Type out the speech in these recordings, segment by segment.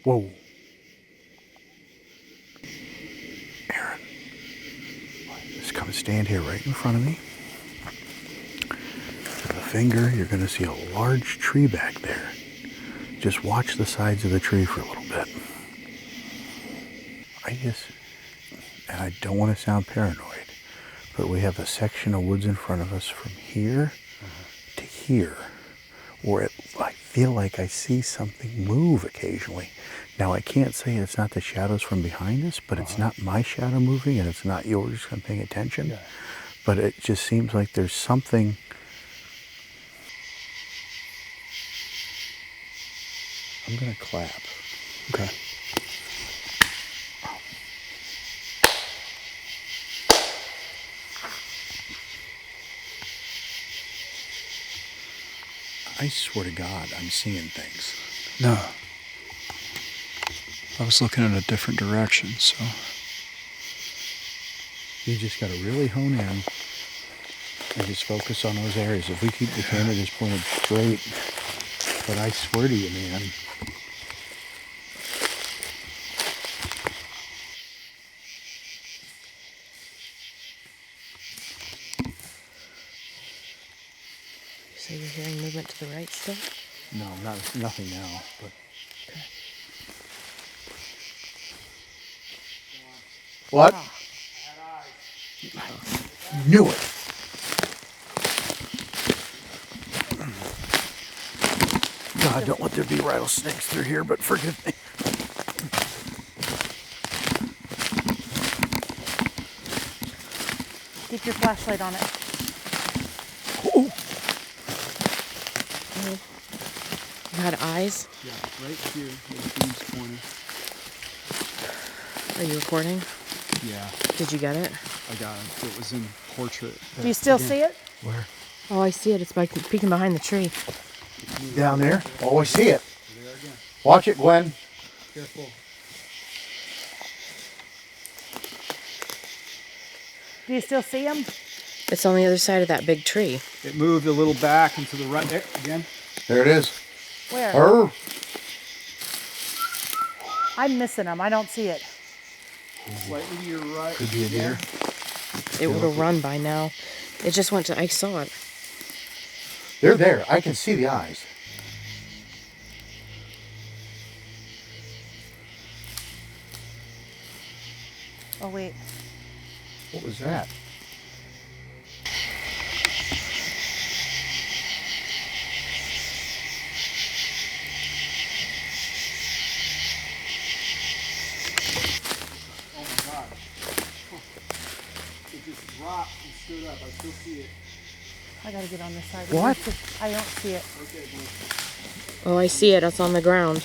Whoa. Aaron, just come and stand here right in front of me. With a finger, you're going to see a large tree back there. Just watch the sides of the tree for a little bit. And I don't want to sound paranoid, but we have a section of woods in front of us from here to here, where I feel like I see something move occasionally. Now, I can't say it's not the shadows from behind us, but it's not my shadow moving, and it's not yours because I'm paying attention. Yeah. But it just seems like there's something. I'm going to clap. Okay. I swear to God, I'm seeing things. No. I was looking in a different direction, so. You just got to really hone in and just focus on those areas. If we keep the camera just pointed straight, but I swear to you, man. So you're hearing movement to the right still? No, nothing now, but. Okay. What? Ah. Knew it. God, don't let there be rattlesnakes through here, but forgive me. Keep your flashlight on it. Oh. You had eyes? Yeah, right here in Dee's corner. Are you recording? Yeah. Did you get it? I got it. It was in portrait. Do you still see it? Where? Oh, I see it. It's by peeking behind the tree. Down there? Oh, I see it. There again. Watch it, Gwen. Careful. Do you still see him? It's on the other side of that big tree. It moved a little back and to the right. There again. There it is. Where? Her. I'm missing him. I don't see it. Slightly to your right. Could be a deer. It would have run by now. It just went to, I saw it. They're there. I can see the eyes. Oh, wait. What was that? Oh my God. It just dropped and stood up. I still see it. I gotta get on this side. What? I don't see it. Okay, boy. Oh, I see it. It's on the ground.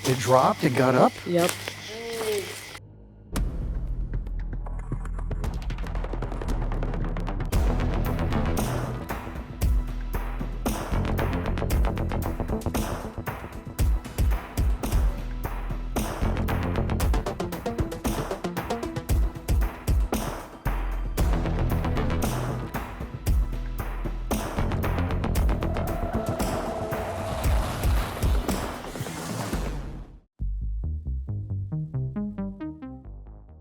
It dropped and got up? Yep.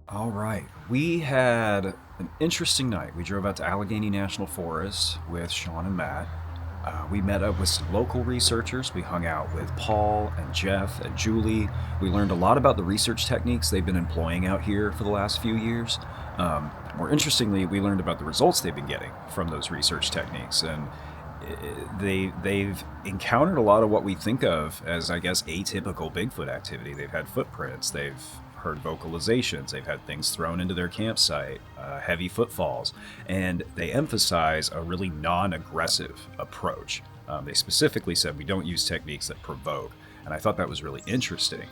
All right, we had an interesting night. We drove out to Allegheny National Forest with Sean and Matt. We met up with some local researchers. We hung out with Paul and Jeff and Julie. We learned a lot about the research techniques they've been employing out here for the last few years. More interestingly, we learned about the results they've been getting from those research techniques. And they've encountered a lot of what we think of as, I guess, atypical Bigfoot activity. They've had footprints. They've heard vocalizations, they've had things thrown into their campsite, heavy footfalls, and they emphasize a really non-aggressive approach. They specifically said we don't use techniques that provoke, and I thought that was really interesting.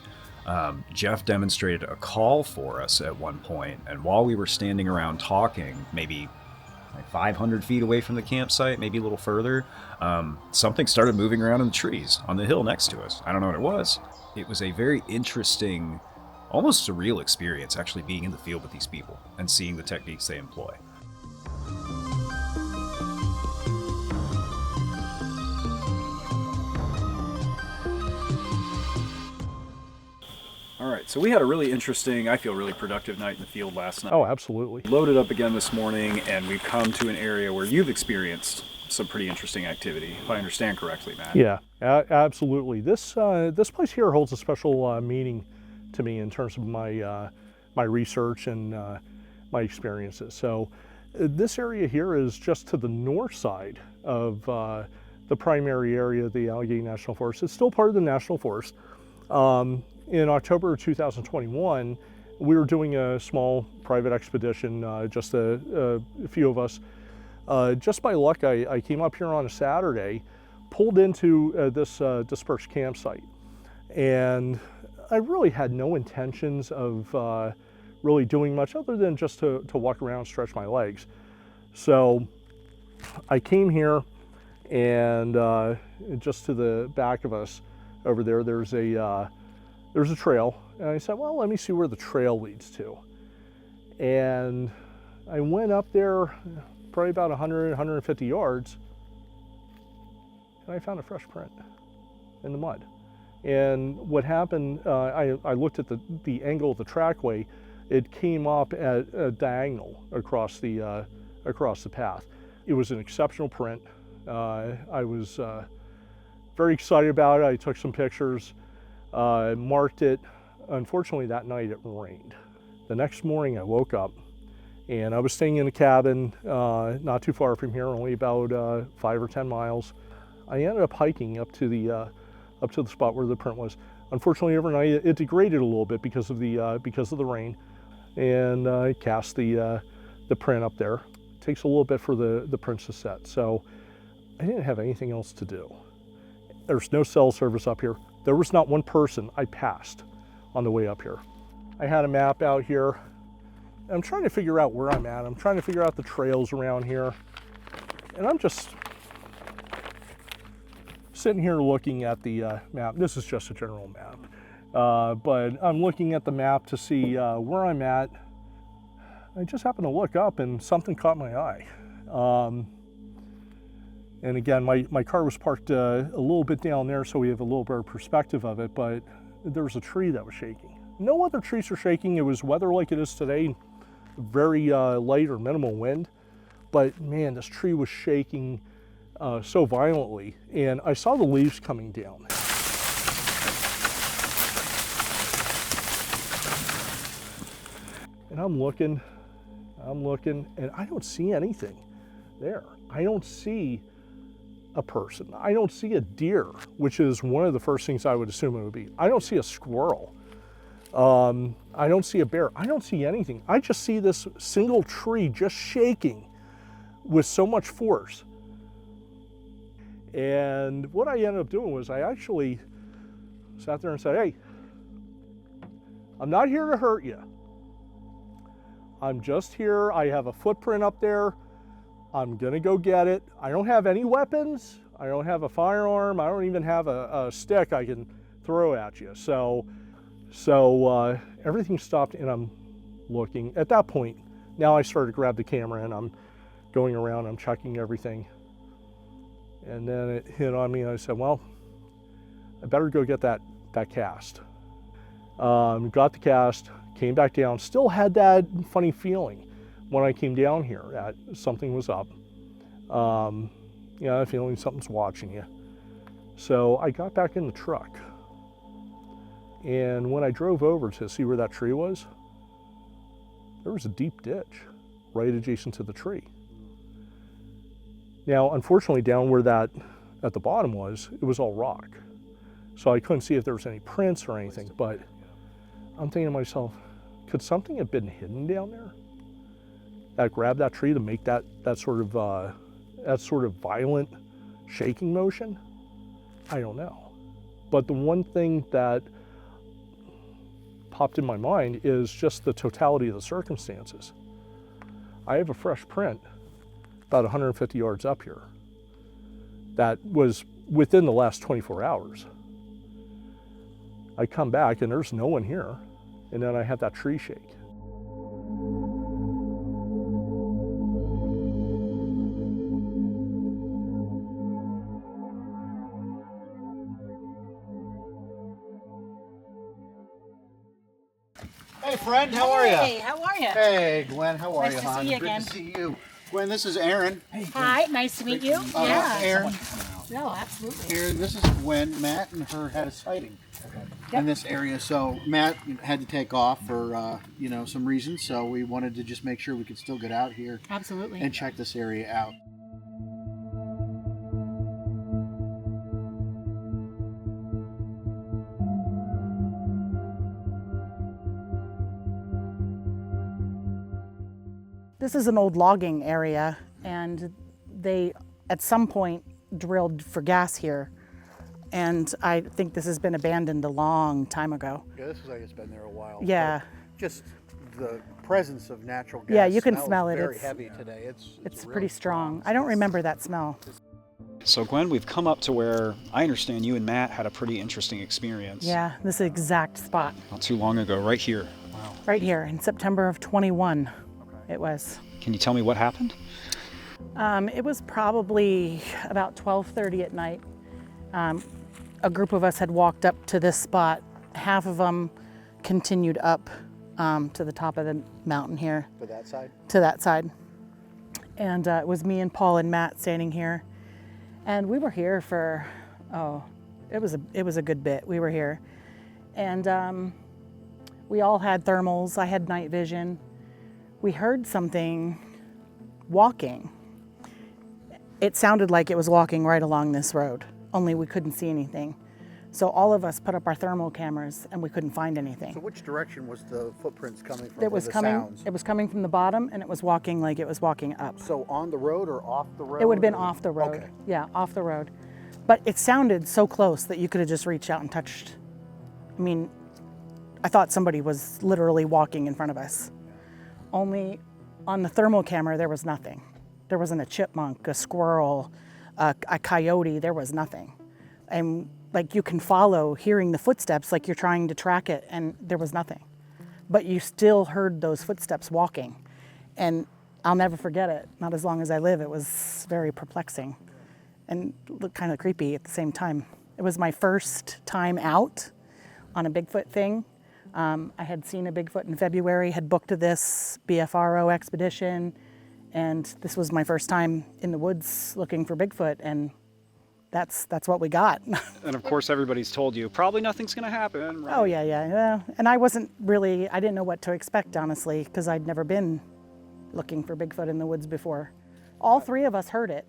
Jeff demonstrated a call for us at one point, and while we were standing around talking, maybe like 500 feet away from the campsite, maybe a little further, something started moving around in the trees on the hill next to us. I don't know what it was. It was a very interesting, almost surreal experience actually being in the field with these people and seeing the techniques they employ. All right, so we had a really interesting, I feel really productive night in the field last night. Oh, absolutely. Loaded up again this morning, and we've come to an area where you've experienced some pretty interesting activity, if I understand correctly, Matt. Yeah, absolutely. This place here holds a special meaning to me in terms of my my research and my experiences. So this area here is just to the north side of the primary area of the Allegheny National Forest. It's still part of the National Forest. In October of 2021, we were doing a small private expedition, just a few of us. Just by luck, I came up here on a Saturday, pulled into this dispersed campsite, and I really had no intentions of really doing much other than just to walk around and stretch my legs. So I came here, and just to the back of us over there, there's a trail, and I said, well, let me see where the trail leads to. And I went up there probably about 100, 150 yards, and I found a fresh print in the mud. And what happened, I looked at the angle of the trackway. It came up at a diagonal across the path. It was an exceptional print. I was very excited about it. I took some pictures, marked it. Unfortunately, that night it rained. The next morning I woke up, and I was staying in a cabin not too far from here, only about 5 or 10 miles. I ended up hiking up to the spot where the print was. Unfortunately, overnight it degraded a little bit because of the rain, and I cast the print up there. It takes a little bit for the prints to set, so I didn't have anything else to do. There's no cell service up here. There was not one person I passed on the way up here. I had a map out here. I'm trying to figure out where I'm at. I'm trying to figure out the trails around here. And I'm just sitting here looking at the map. This is just a general map. But I'm looking at the map to see where I'm at. I just happened to look up and something caught my eye. And again, my car was parked a little bit down there, so we have a little better perspective of it, but there was a tree that was shaking. No other trees are shaking. It was weather like it is today, very light or minimal wind, but man, this tree was shaking so violently, and I saw the leaves coming down. And I'm looking, and I don't see anything there. I don't see a person. I don't see a deer, which is one of the first things I would assume it would be. I don't see a squirrel. I don't see a bear. I don't see anything. I just see this single tree just shaking with so much force. And what I ended up doing was I actually sat there and said, hey, I'm not here to hurt you. I'm just here. I have a footprint up there. I'm gonna go get it. I don't have any weapons. I don't have a firearm. I don't even have a stick I can throw at you. So everything stopped, and I'm looking. At that point, now I started to grab the camera, and I'm going around, I'm checking everything. And then it hit on me, and I said, well, I better go get that cast. Got the cast, came back down, still had that funny feeling when I came down here that something was up. That feeling something's watching you. So I got back in the truck. And when I drove over to see where that tree was, there was a deep ditch right adjacent to the tree. Now, unfortunately, down where that at the bottom was, it was all rock. So I couldn't see if there was any prints or anything, but I'm thinking to myself, could something have been hidden down there that grabbed that tree to make that sort of violent shaking motion? I don't know. But the one thing that popped in my mind is just the totality of the circumstances. I have a fresh print about 150 yards up here that was within the last 24 hours. I come back and there's no one here, and then I have that tree shake. Hey, friend, how are you? Hey, how are you? Hey, Gwen, how are Nice you, to hon? see you Good again. to see you. Gwen, this is Aaron. Hi, nice to meet you. Yeah. Aaron. No, absolutely. Here, this is when Matt and her had a sighting in this area. So Matt had to take off for some reasons. So we wanted to just make sure we could still get out here Absolutely. and check this area out. This is an old logging area, and they, at some point, drilled for gas here. And I think this has been abandoned a long time ago. Yeah, this is like it's been there a while. Yeah. But just the presence of natural gas. Yeah, you can smells smell it. Very It's- heavy today. It's really pretty strong. I don't remember that smell. So Gwen, we've come up to where I understand you and Matt had a pretty interesting experience. Yeah, this exact spot. Not too long ago, right here. Right here in September of 21, it was. Can you tell me what happened? It was probably about 12:30 at night. A group of us had walked up to this spot. Half of them continued up to the top of the mountain here. To that side? To that side. And it was me and Paul and Matt standing here. And we were here for, it was a good bit. We were here. And we all had thermals. I had night vision. We heard something walking. It sounded like it was walking right along this road, only we couldn't see anything. So all of us put up our thermal cameras and we couldn't find anything. So which direction was the footprints coming from? It or was the coming. sounds? It was coming from the bottom, and it was walking like it was walking up. So on the road or off the road? It would have been or- off the road. Okay. Yeah, off the road. But it sounded so close that you could have just reached out and touched. I mean, I thought somebody was literally walking in front of us. Only on the thermal camera, there was nothing. There wasn't a chipmunk, a squirrel, a coyote, there was nothing. And like you can follow hearing the footsteps like you're trying to track it, and there was nothing. But you still heard those footsteps walking. And I'll never forget it, not as long as I live. It was very perplexing and looked kind of creepy at the same time. It was my first time out on a Bigfoot thing. I had seen a Bigfoot in February, had booked this BFRO expedition, and this was my first time in the woods looking for Bigfoot, and that's what we got. And of course, everybody's told you probably nothing's going to happen. Right? Oh yeah. And I didn't know what to expect, honestly, because I'd never been looking for Bigfoot in the woods before. All three of us heard it,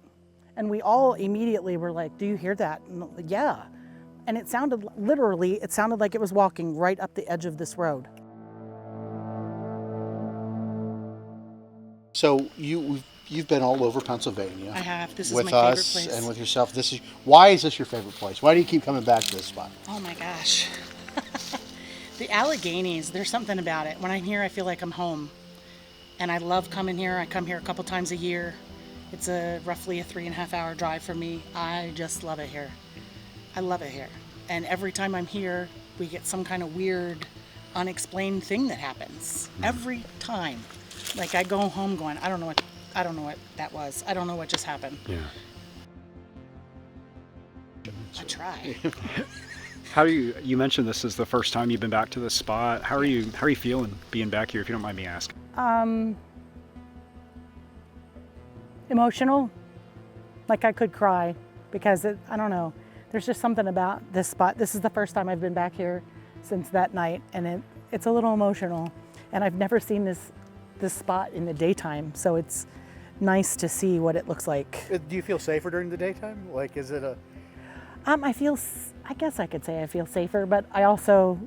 and we all immediately were like, "Do you hear that?" And, yeah. And it sounded like it was walking right up the edge of this road. So you've been all over Pennsylvania. I have. This is with my favorite us place. and with yourself. Why is this your favorite place? Why do you keep coming back to this spot? Oh my gosh. The Alleghenies, there's something about it. When I'm here, I feel like I'm home. And I love coming here. I come here a couple times a year. It's roughly a 3.5 hour drive for me. I just love it here. I love it here. And every time I'm here, we get some kind of weird, unexplained thing that happens. Every time. Like I go home going, I don't know what that was. I don't know what just happened. Yeah. I try. How do you mentioned this is the first time you've been back to this spot. How are you feeling being back here, if you don't mind me asking? Emotional. Like I could cry because I don't know. There's just something about this spot. This is the first time I've been back here since that night, and it's a little emotional. And I've never seen this spot in the daytime, so it's nice to see what it looks like. Do you feel safer during the daytime? Like, is it a... I guess I could say I feel safer, but I also,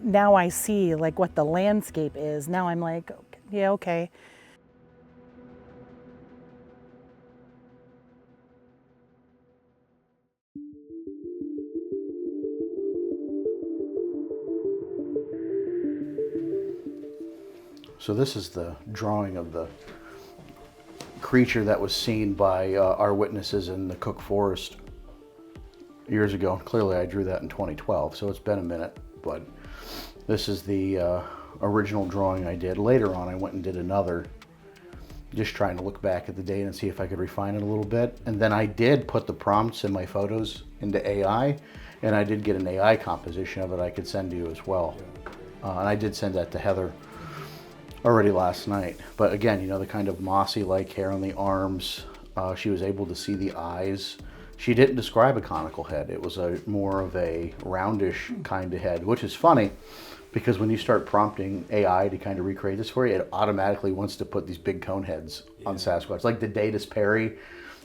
now I see like what the landscape is. Now I'm like, yeah, okay. So this is the drawing of the creature that was seen by our witnesses in the Cook Forest years ago. Clearly I drew that in 2012, so it's been a minute, but this is the original drawing I did. Later on I went and did another, just trying to look back at the data and see if I could refine it a little bit. And then I did put the prompts in my photos into AI, and I did get an AI composition of it I could send to you as well. And I did send that to Heather already last night. But again, you know, the kind of mossy-like hair on the arms. She was able to see the eyes. She didn't describe a conical head. It was more of a roundish kind of head, which is funny because when you start prompting AI to kind of recreate this for you, it automatically wants to put these big cone heads on Sasquatch, like the Deese Perry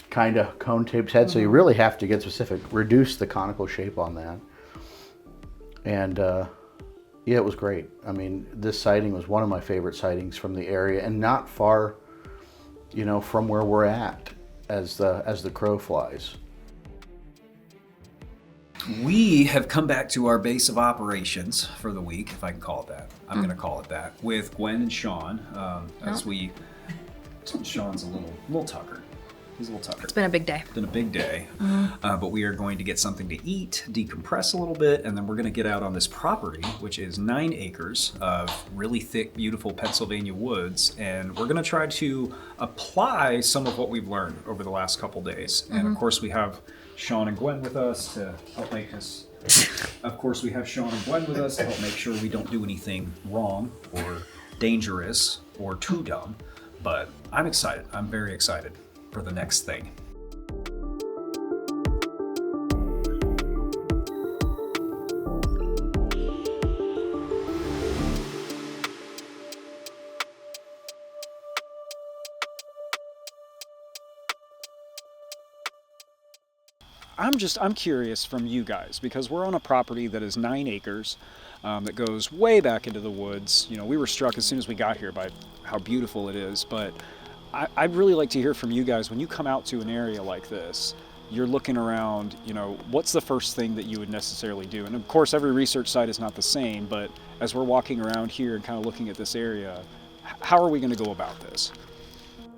kind of cone-shaped head. So you really have to get specific, reduce the conical shape on that. And yeah, it was great. I mean, this sighting was one of my favorite sightings from the area, and not far, you know, from where we're at as the crow flies. We have come back to our base of operations for the week, if I can call it that. I'm going to call it that, with Gwen and Sean. Sean's a little tuckered. He's a little tuckered. It's been a big day. It's been a big day. But we are going to get something to eat, decompress a little bit, and then we're going to get out on this property, which is 9 acres of really thick, beautiful Pennsylvania woods. And we're going to try to apply some of what we've learned over the last couple days. And of course, we have Sean and Gwen with us to help make us. Of course, we have Sean and Gwen with us to help make sure we don't do anything wrong or dangerous or too dumb. But I'm excited. I'm very excited for the next thing. I'm curious from you guys, because we're on a property that is 9 acres, that goes way back into the woods. You know, we were struck as soon as we got here by how beautiful it is, but I'd really like to hear from you guys, when you come out to an area like this, you're looking around, you know, what's the first thing that you would necessarily do? And of course, every research site is not the same, but as we're walking around here and kind of looking at this area, how are we going to go about this?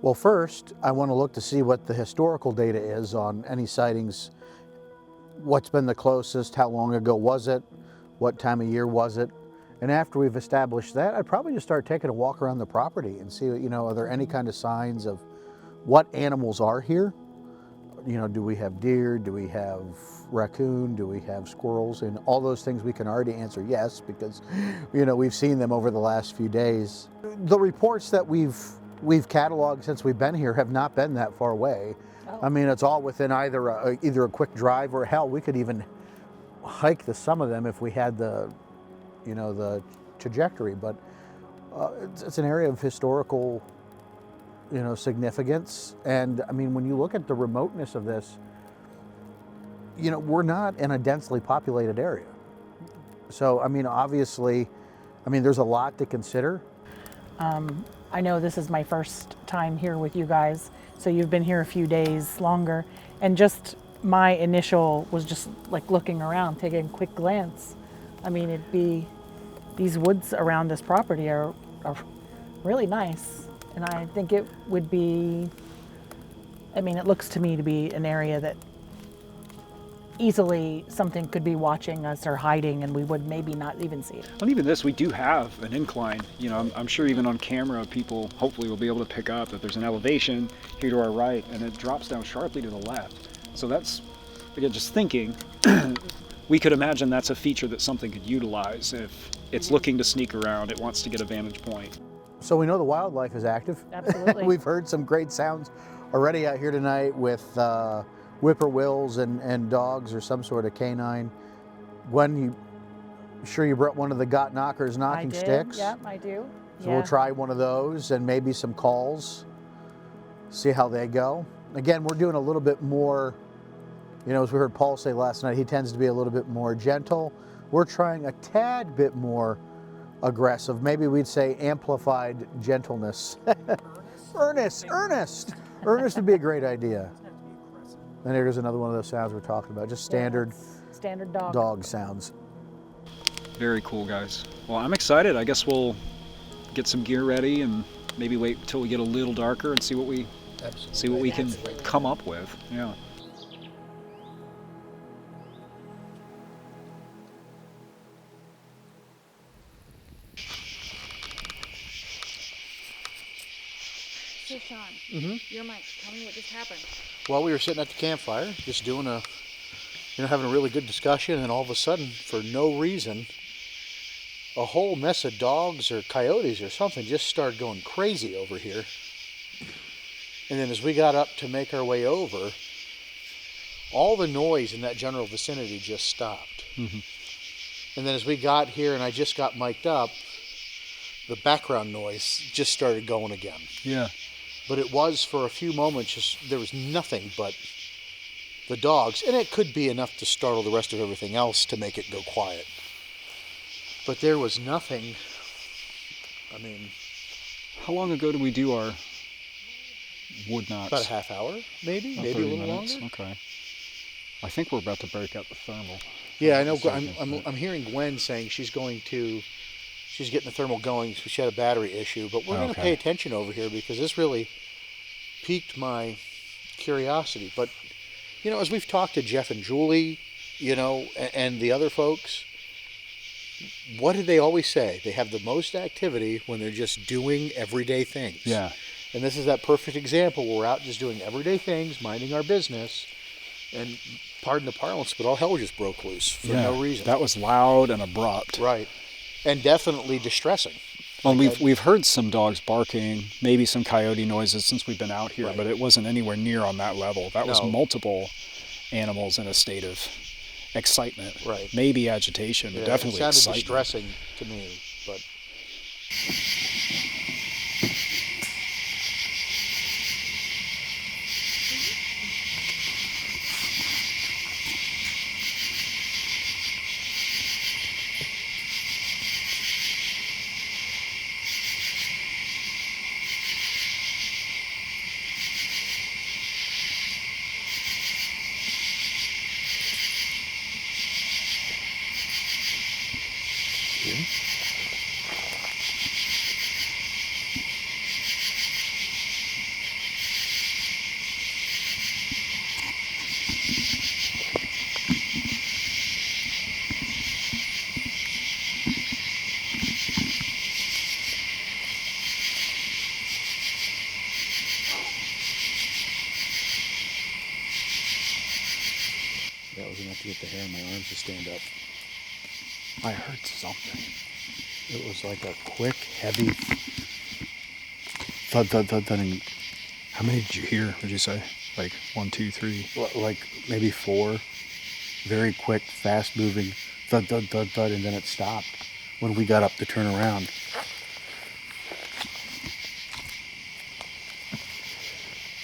Well, first, I want to look to see what the historical data is on any sightings. What's been the closest? How long ago was it? What time of year was it? And after we've established that, I'd probably just start taking a walk around the property and see, you know, are there any kind of signs of what animals are here? You know, do we have deer? Do we have raccoon? Do we have squirrels? And all those things we can already answer yes, because, you know, we've seen them over the last few days. The reports that we've cataloged since we've been here have not been that far away. I mean, it's all within either a quick drive, or hell, we could even hike some of them if we had the, you know, the trajectory. But it's an area of historical, you know, significance. And I mean, when you look at the remoteness of this, you know, we're not in a densely populated area. So, I mean, obviously, I mean, there's a lot to consider. I know this is my first time here with you guys, so you've been here a few days longer, and just my initial was just like looking around, taking a quick glance. I mean, these woods around this property are really nice, and I think it would be, I mean, it looks to me to be an area that easily something could be watching us or hiding, and we would maybe not even see it. And even this, we do have an incline. You know, I'm sure even on camera, people hopefully will be able to pick up that there's an elevation here to our right, and it drops down sharply to the left. So that's, again, just thinking, we could imagine that's a feature that something could utilize if it's looking to sneak around, it wants to get a vantage point. So we know the wildlife is active. Absolutely. We've heard some great sounds already out here tonight with whippoorwills and dogs or some sort of canine. Gwen, you brought one of the got knockers knocking sticks? Yep, I do. So we'll try one of those and maybe some calls, see how they go. Again, we're doing a little bit more, you know, as we heard Paul say last night, he tends to be a little bit more gentle. We're trying a tad bit more aggressive. Maybe we'd say amplified gentleness. Earnest would be a great idea. And there's another one of those sounds we're talking about, just standard dog sounds. Very cool, guys. Well, I'm excited. I guess we'll get some gear ready and maybe wait until we get a little darker and see what we can come up with. Yeah. So Sean, your mic, tell me what just happened. Well, we were sitting at the campfire, just doing having a really good discussion, and all of a sudden, for no reason, a whole mess of dogs or coyotes or something just started going crazy over here. And then as we got up to make our way over, all the noise in that general vicinity just stopped. Mm-hmm. And then as we got here and I just got mic'd up, the background noise just started going again. Yeah. But it was for a few moments, just there was nothing but the dogs. And it could be enough to startle the rest of everything else to make it go quiet. But there was nothing. I mean... How long ago did we do our wood knocks? About a half hour, maybe? About Maybe a 30 little minutes? longer. Okay. I think we're about to break out the thermal. Yeah, I know. I'm hearing Gwen saying she's getting the thermal going. She had a battery issue, but we're going to pay attention over here because this really piqued my curiosity. But, you know, as we've talked to Jeff and Julie, you know, and the other folks, what did they always say? They have the most activity when they're just doing everyday things. Yeah. And this is that perfect example where we're out just doing everyday things, minding our business, and pardon the parlance, but all hell just broke loose for no reason. That was loud and abrupt. Right. And definitely distressing. Well, we've heard some dogs barking, maybe some coyote noises since we've been out here, Right. but it wasn't anywhere near on that level. That was No. multiple animals in a state of excitement. Right. Maybe agitation, but Yeah, definitely it sounded excitement. distressing to me, but... That was enough to get the hair on my arms to stand up. I heard something. It was like a quick, heavy thud, thud, thud, thudding. How many did you hear, would you say? Like 1, 2, 3? Like maybe 4. Very quick, fast-moving thud, thud, thud, thud, and then it stopped when we got up to turn around.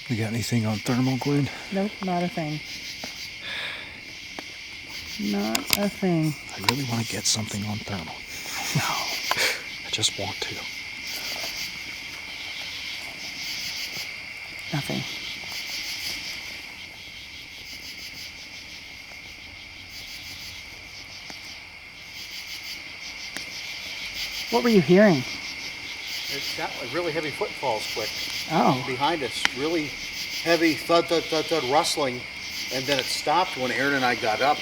You got anything on thermal, Gwen? Nope, not a thing. Not a thing. I really want to get something on thermal. No. I just want to. Nothing. What were you hearing? It sounded like really heavy footfalls quick. Oh. Behind us, really heavy thud, thud, thud, thud, rustling, and then it stopped when Aaron and I got up.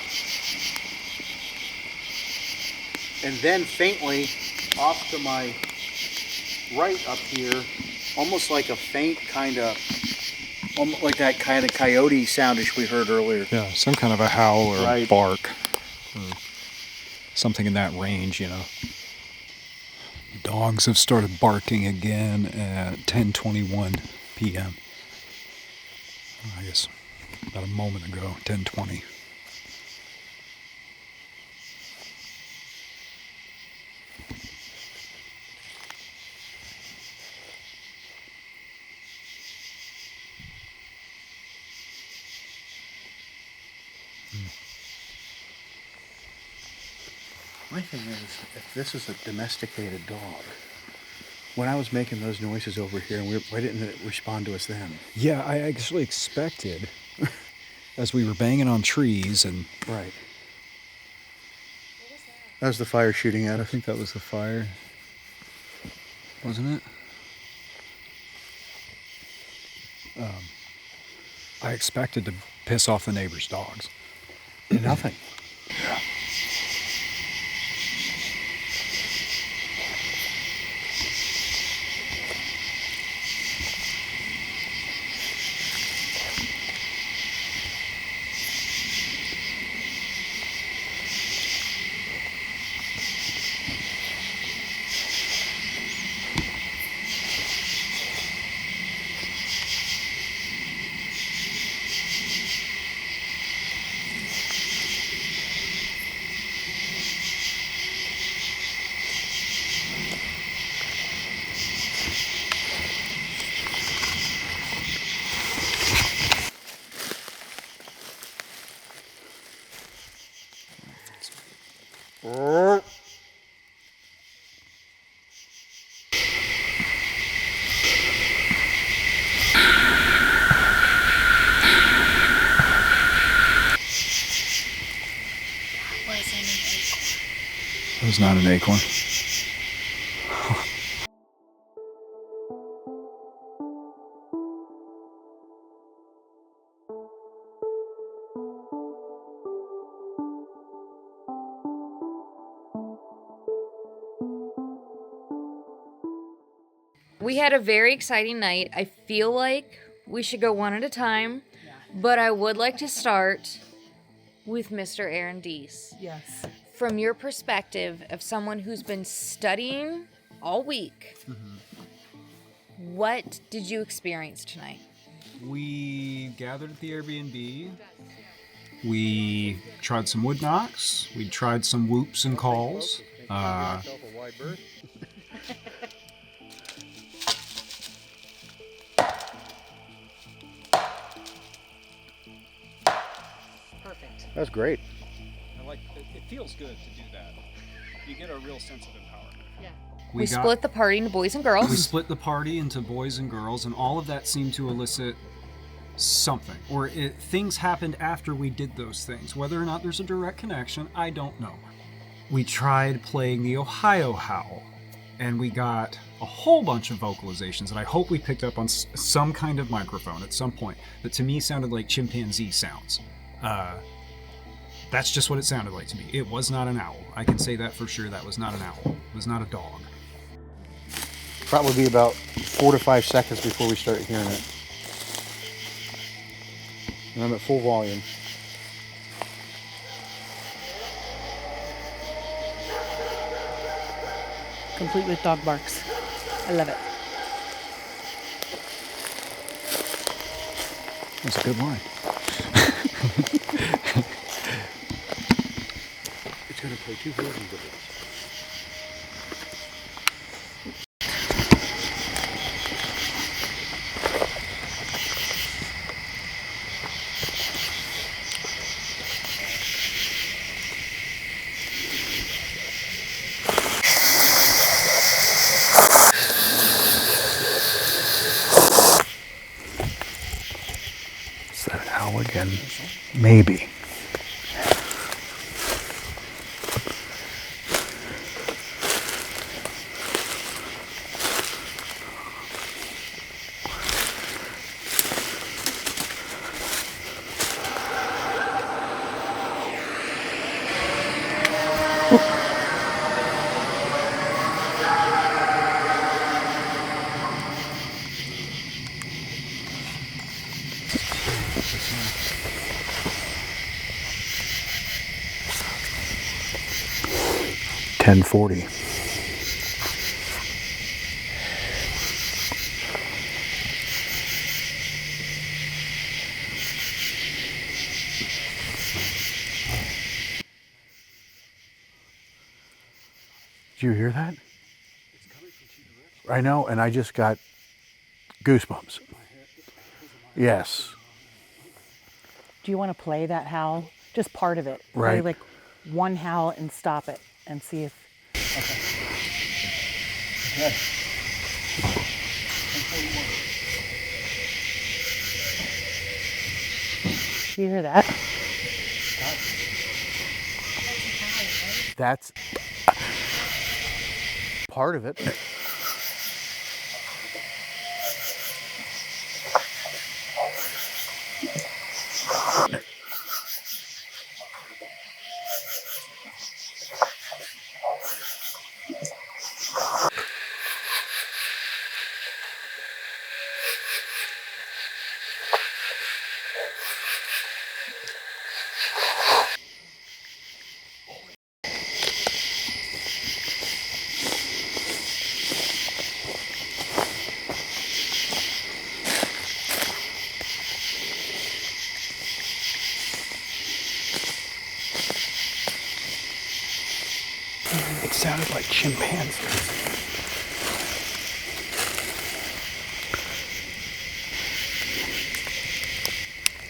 And then faintly off to my right up here, almost like a faint kind of, almost like that kind of coyote soundish we heard earlier. Yeah, some kind of a howl or Right. bark. Or something in that range, you know. Dogs have started barking again at 10:21 p.m. I guess about a moment ago, 10:20. My thing is, if this is a domesticated dog, when I was making those noises over here, and why didn't it respond to us then? Yeah, I actually expected, as we were banging on trees, and Right. That was the fire shooting at I us. think that was the fire, wasn't it? I expected to piss off the neighbors' dogs. Nothing. Yeah. was not an acorn. We had a very exciting night. I feel like we should go one at a time, but I would like to start with Mr. Aaron Deese. Yes. From your perspective of someone who's been studying all week, what did you experience tonight? We gathered at the Airbnb. We tried some wood knocks. We tried some whoops and calls. Perfect. That's great. I like it feels good to do that. You get a real sense of empowerment. Yeah. We split the party into boys and girls. We split the party into boys and girls, and all of that seemed to elicit something. Or things happened after we did those things. Whether or not there's a direct connection, I don't know. We tried playing the Ohio Howl, and we got a whole bunch of vocalizations that I hope we picked up on some kind of microphone at some point that to me sounded like chimpanzee sounds. That's just what it sounded like to me. It was not an owl. I can say that for sure. That was not an owl. It was not a dog. Probably be about 4 to 5 seconds before we start hearing it. And I'm at full volume. Complete with dog barks. I love it. That's a good line. It's going to play 2 versions of it. Is that an owl again? Maybe. $10.40. Did you hear that? I know, and I just got goosebumps. Yes. Do you want to play that howl? Just part of it. Right. Play like one howl and stop it and see if. Okay. Do you hear that? That's part of it. It sounded like chimpanzees.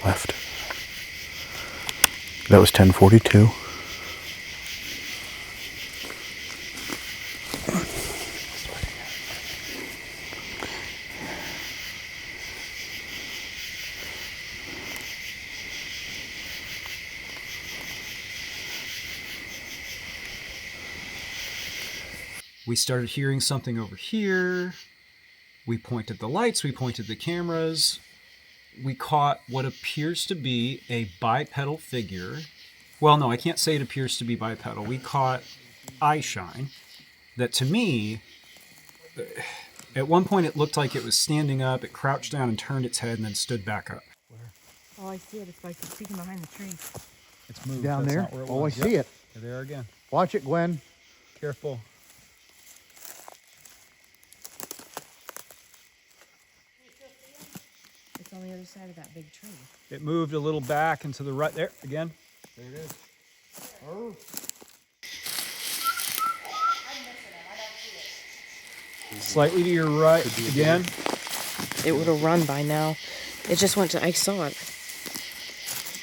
Left. That was 10:42. We started hearing something over here. We pointed the lights, we pointed the cameras. We caught what appears to be a bipedal figure. Well, no, I can't say it appears to be bipedal. We caught eye shine that, to me, at one point it looked like it was standing up. It crouched down and turned its head and then stood back up. Oh, I see it. It's like it's peeking behind the tree. It's moved. Down That's there? not where it Oh, was. I see it. They're there again. Watch it, Gwen. Careful. It's on the other side of that big tree. It moved a little back and to the right. There again. There it is. Oh. Slightly to your right again. It would have run by now. It just went to, I saw it.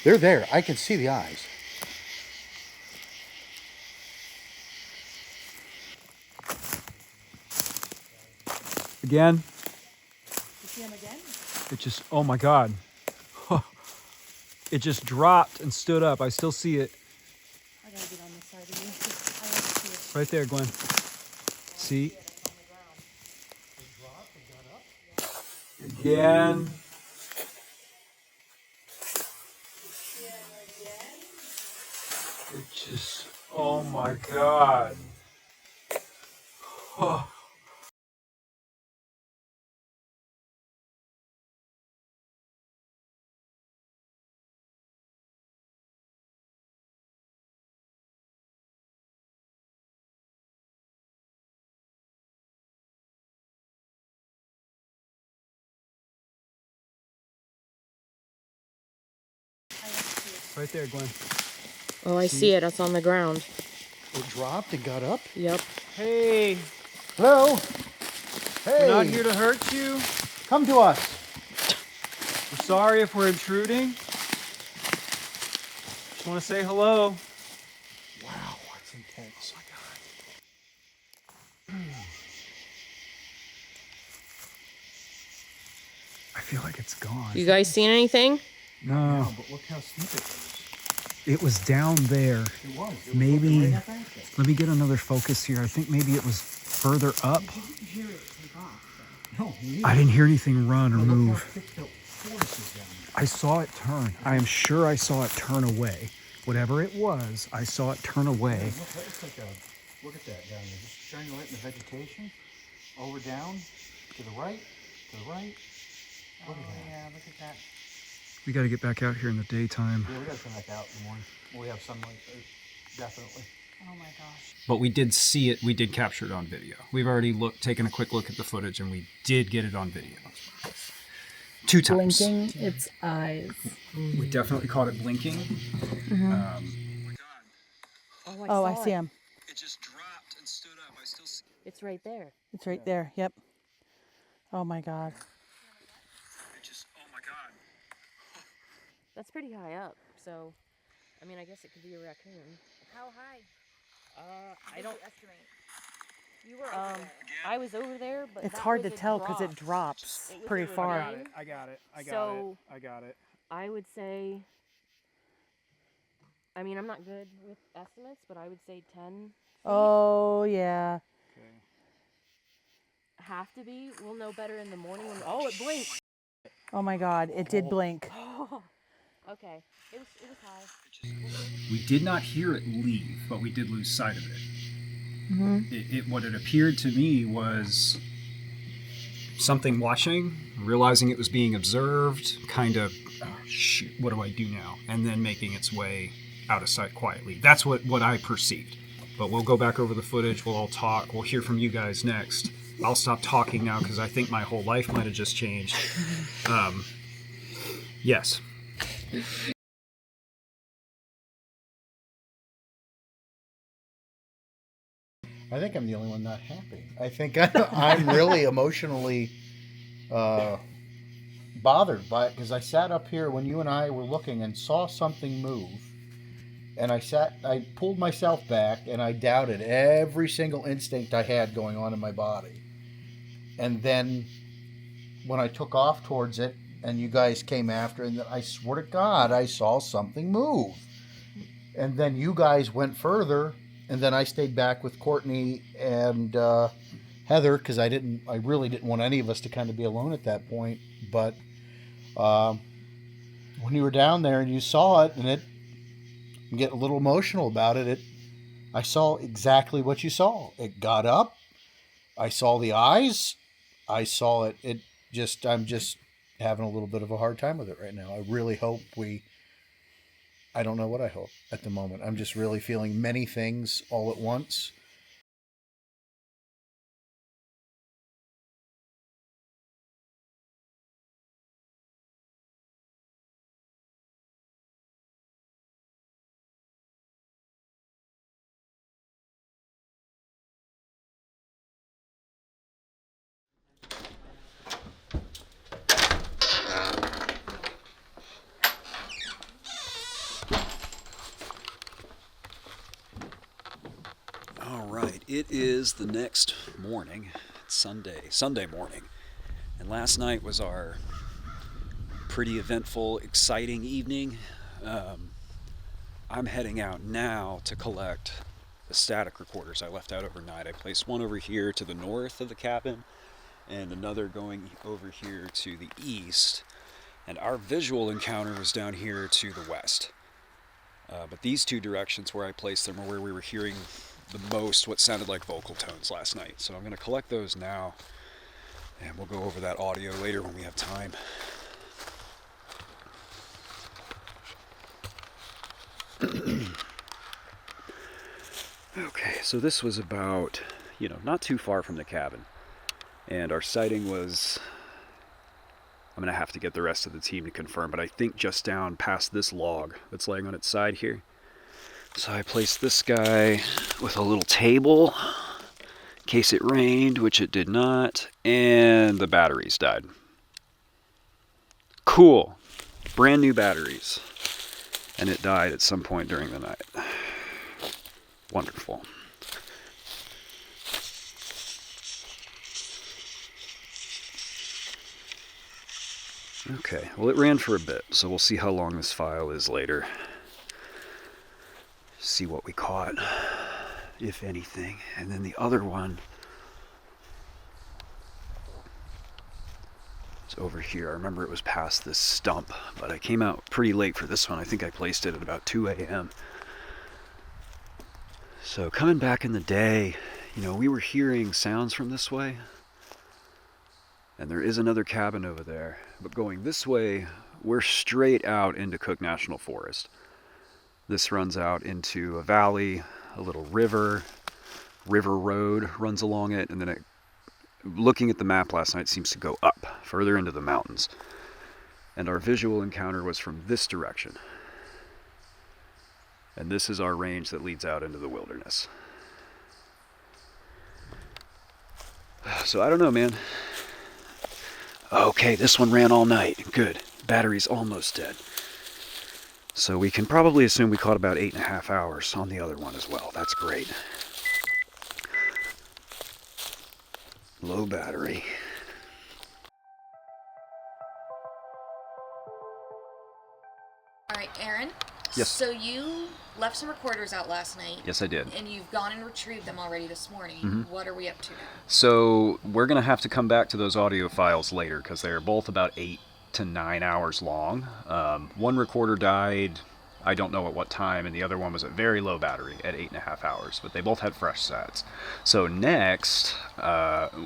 They're there. I can see the eyes. Again. You see him again? It just, oh my God. It just dropped and stood up. I still see it. I gotta get on this side of you. I want to see it. Right there, Gwen. See? Again. It just, oh my God. Oh. Right there, Gwen. Oh, I see it. It's on the ground. It dropped and got up. Yep. Hey, Hello. Hey. we're not here to hurt you. Come to us. We're sorry if we're intruding. Just want to say hello. Wow, that's intense. Oh my God. I feel like it's gone. You guys seen anything? No, But look how steep it was. it was down there. It was. Maybe, let me get another focus here. I think maybe it was further up. No, I didn't hear anything run or look how move. thick the forest is down there. I saw it turn. I am sure I saw it turn away. Whatever it was, I saw it turn away. Look, that looks like a, look at that down there. Just shining light in the vegetation. Over, down, to the right, to the right. Look at that. Yeah, look at that. We got to get back out here in the daytime. Yeah, we gotta come back out in the morning. When we have sunlight there. Definitely. Oh my gosh. But we did see it. We did capture it on video. We've already taken a quick look at the footage, and we did get it on video. 2 times. Blinking its eyes. We definitely caught it blinking. Oh, I see him. It just dropped and stood up. I still see. It's right there. It's right there. Yep. Oh my God. It just, oh my God. That's pretty high up. So, I mean, I guess it could be a raccoon. How high? I don't estimate. You were over there. I was over there, but It's that hard to was a tell because drop. it drops It was pretty a far. ravine. I got it. So- I got it. I would say, I mean, I'm not good with estimates, but I would say 10 feet. Oh yeah. Okay. Have to be. We'll know better in the morning. Oh, it blinked. Oh my God. It did blink. Okay. It was high. We did not hear it leave, but we did lose sight of it. What it appeared to me was something watching, realizing it was being observed, kind of, oh, shoot, what do I do now? And then making its way out of sight quietly. That's what I perceived. But we'll go back over the footage, we'll all talk, we'll hear from you guys next. I'll stop talking now because I think my whole life might have just changed. Yes. I think I'm the only one not happy. I think I'm really emotionally bothered by it because I sat up here when you and I were looking and saw something move. And I pulled myself back and I doubted every single instinct I had going on in my body. And then when I took off towards it and you guys came after, and I swear to God, I saw something move. And then you guys went further And then I stayed back with Courtney and Heather because I really didn't want any of us to kind of be alone at that point. But when you were down there and you saw it, and I'm getting a little emotional about it, I saw exactly what you saw. It got up. I saw the eyes. I saw it. I'm just having a little bit of a hard time with it right now. I really hope I don't know what I hope at the moment. I'm just really feeling many things all at once. All right, it is the next morning. It's Sunday morning. And last night was our pretty eventful, exciting evening. I'm heading out now to collect the static recorders I left out overnight. I placed one over here to the north of the cabin and another going over here to the east. And our visual encounter was down here to the west. But these two directions where I placed them are where we were hearing the most what sounded like vocal tones last night. So I'm going to collect those now, and we'll go over that audio later when we have time. Okay, so this was about, not too far from the cabin. And our sighting was, I'm going to have to get the rest of the team to confirm, but I think just down past this log that's laying on its side here. So I placed this guy with a little table in case it rained, which it did not, and the batteries died. Cool. Brand new batteries. And it died at some point during the night. Wonderful. Okay, well it ran for a bit, so we'll see how long this file is later. See what we caught, if anything. And then the other one is over here. I remember it was past this stump, but I came out pretty late for this one. I think I placed it at about 2 a.m. So coming back in the day, we were hearing sounds from this way. And there is another cabin over there. But going this way, we're straight out into Cook National Forest. This runs out into a valley, a little river road runs along it, and then looking at the map last night, seems to go up, further into the mountains. And our visual encounter was from this direction. And this is our range that leads out into the wilderness. So I don't know, man. Okay, this one ran all night. Good. Battery's almost dead. So we can probably assume we caught about 8.5 hours on the other one as well. That's great. Low battery. All right, Aaron. Yes. So you left some recorders out last night. Yes, I did. And you've gone and retrieved them already this morning. Mm-hmm. What are we up to now? So we're going to have to come back to those audio files later because they're both about 8 to 9 hours long. One recorder died, I don't know at what time, and the other one was at very low battery at 8.5 hours, but they both had fresh sets. So next,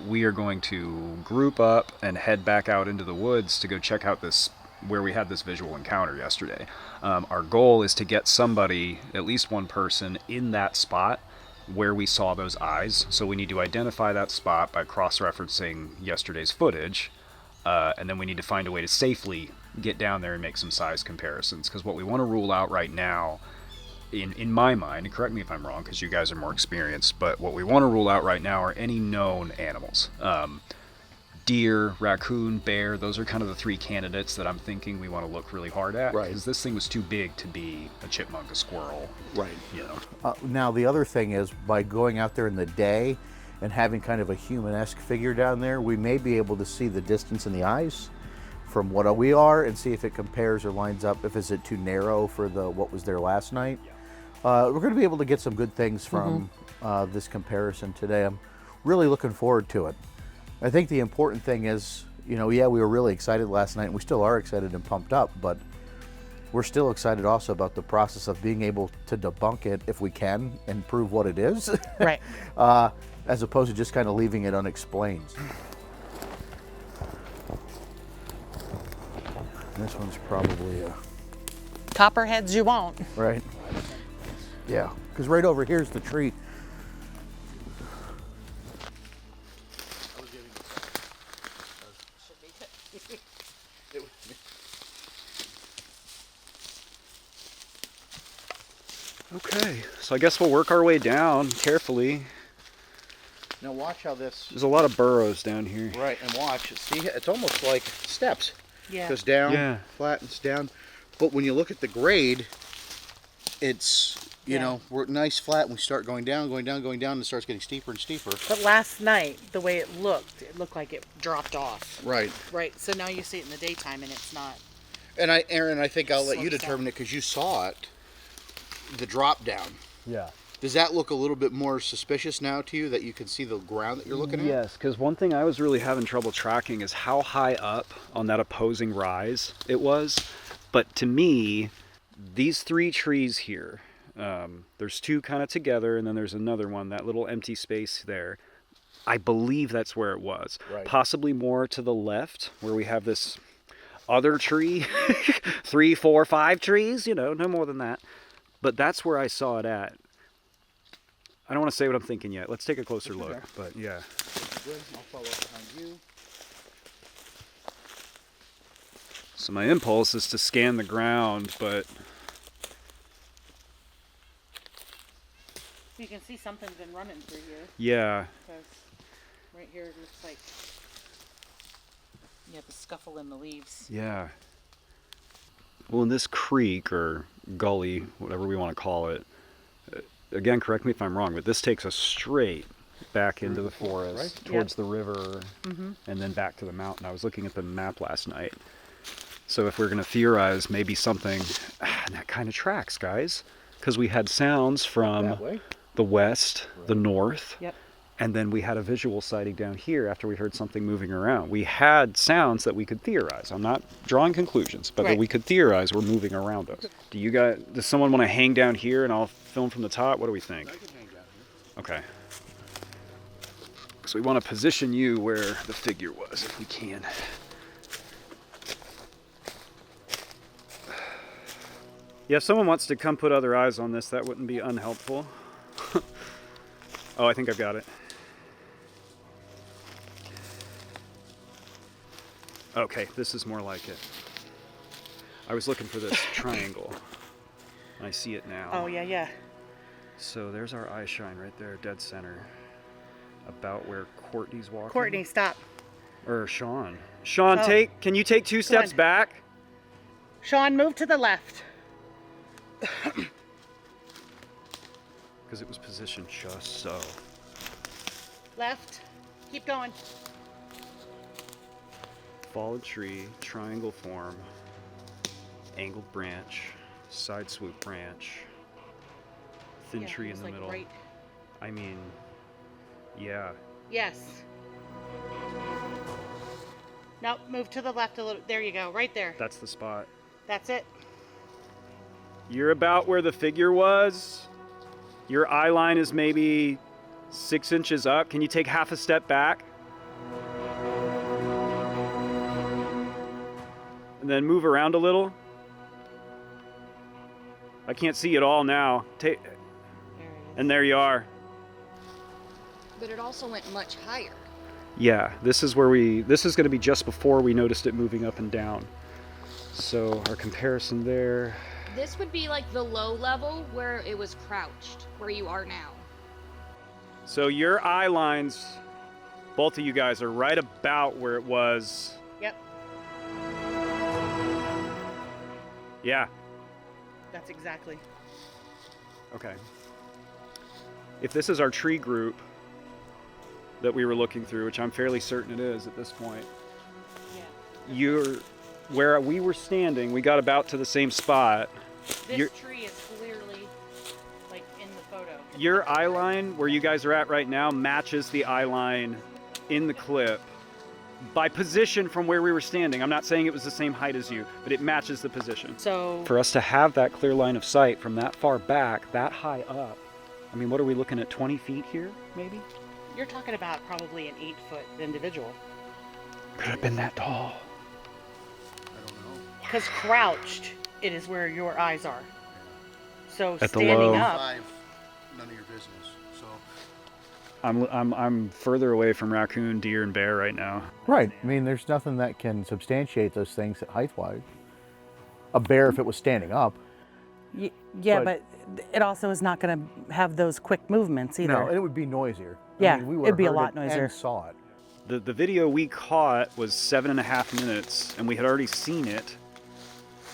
we are going to group up and head back out into the woods to go check out where we had this visual encounter yesterday. Our goal is to get somebody, at least one person, in that spot where we saw those eyes. So we need to identify that spot by cross-referencing yesterday's footage. And then we need to find a way to safely get down there and make some size comparisons. Because what we want to rule out right now, in my mind, and correct me if I'm wrong because you guys are more experienced, but what we want to rule out right now are any known animals. Deer, raccoon, bear, those are kind of the three candidates that I'm thinking we want to look really hard at. Right. Because this thing was too big to be a chipmunk, a squirrel. Right. Now, the other thing is, by going out there in the day and having kind of a human-esque figure down there, we may be able to see the distance in the eyes from what we are and see if it compares or lines up, if is it too narrow for what was there last night, We're going to be able to get some good things from this comparison today. I'm really looking forward to it. I think the important thing is, you know, yeah, we were really excited last night, and we still are excited and pumped up, but we're still excited also about the process of being able to debunk it if we can and prove what it is. Right. As opposed to just kind of leaving it unexplained. This one's probably a... Copperheads you won't. Right? Yeah, because right over here's the tree. Okay, so I guess we'll work our way down carefully. Now watch how this... There's a lot of burrows down here. Right, and watch. See, it's almost like steps. Yeah. Goes down, Yeah. flattens down. But when you look at the grade, it's, you Yeah. know, we're nice flat, and we start going down, and it starts getting steeper and steeper. But last night, the way it looked like it dropped off. Right. Right. So now you see it in the daytime, and it's not. And Aaron, I think I'll let you Slopes determine down. it because you saw it, the drop down. Yeah. Does that look a little bit more suspicious now to you that you can see the ground that you're looking at? Yes, because one thing I was really having trouble tracking is how high up on that opposing rise it was. But to me, these three trees here, there's two kind of together, and then there's another one, that little empty space there. I believe that's where it was. Right. Possibly more to the left, where we have this other tree, 3, 4, 5 trees, you know, no more than that. But that's where I saw it at. I don't want to say what I'm thinking yet. Let's take a closer look. okay. But yeah. Good. I'll follow up behind you. So my impulse is to scan the ground, but You can see something's been running through here. yeah. Because right here it looks like you have the scuffle in the leaves. Yeah. Well, in this creek or gully, whatever we want to call it, again, correct me if I'm wrong, but this takes us straight back into the forest, right? towards the river, and then back to the mountain. I was looking at the map last night. So if we're going to theorize, maybe something, and that kind of tracks, guys, because we had sounds from That way? the west, the north, Yep. and then we had a visual sighting down here after we heard something moving around. We had sounds that we could theorize. I'm not drawing conclusions, but that Right. we could theorize were moving around us. Does someone want to hang down here and I'll film from the top? What do we think? I can hang down here. Okay. So we want to position you where the figure was, if we can. Yeah, if someone wants to come put other eyes on this, that wouldn't be unhelpful. Oh, I think I've got it. Okay, this is more like it. I was looking for this triangle, and I see it now. Oh, yeah, yeah. So there's our eye shine right there, dead center. About where Courtney's walking. Courtney, stop. Or Sean. Sean, Oh. can you take 2 steps on. back? Sean, move to the left. Because it was positioned just so. Left. Keep going. Fallen tree, triangle form, angled branch, side swoop branch, thin Yeah, tree it in was the like middle. right- I mean, yeah. Yes. Nope, move to the left a little. There you go, right there. That's the spot. That's it. You're about where the figure was. Your eye line is maybe 6 inches up. Can you take half a step back? And then move around a little. I can't see it all now. There it is. And there you are. But it also went much higher. Yeah, this is going to be just before we noticed it moving up and down. So our comparison there. This would be like the low level where it was crouched, where you are now. So your eye lines, both of you guys, are right about where it was. Yep, Yeah, that's exactly. okay. If this is our tree group that we were looking through, which I'm fairly certain it is at this point, Yeah. where we were standing, we got about to the same spot. This You're- tree is clearly your eye line where you guys are at right now matches the eye line in the clip by position from where we were standing. I'm not saying it was the same height as you, but it matches the position. So For us to have that clear line of sight from that far back, that high up, I mean, what are we looking at, 20 feet here, maybe? you're talking about probably an 8-foot individual. Could have been that tall. Because crouched, it is where your eyes are. So At the standing low. up, None of your business. So I'm further away from raccoon, deer, and bear right now. Right. I mean, there's nothing that can substantiate those things at height-wise. A bear, if it was standing up. yeah, but it also is not going to have those quick movements either. No, it would be noisier. Yeah, I mean, we would it'd be a heard lot it noisier. And saw it. The video we caught was 7.5 minutes, and we had already seen it.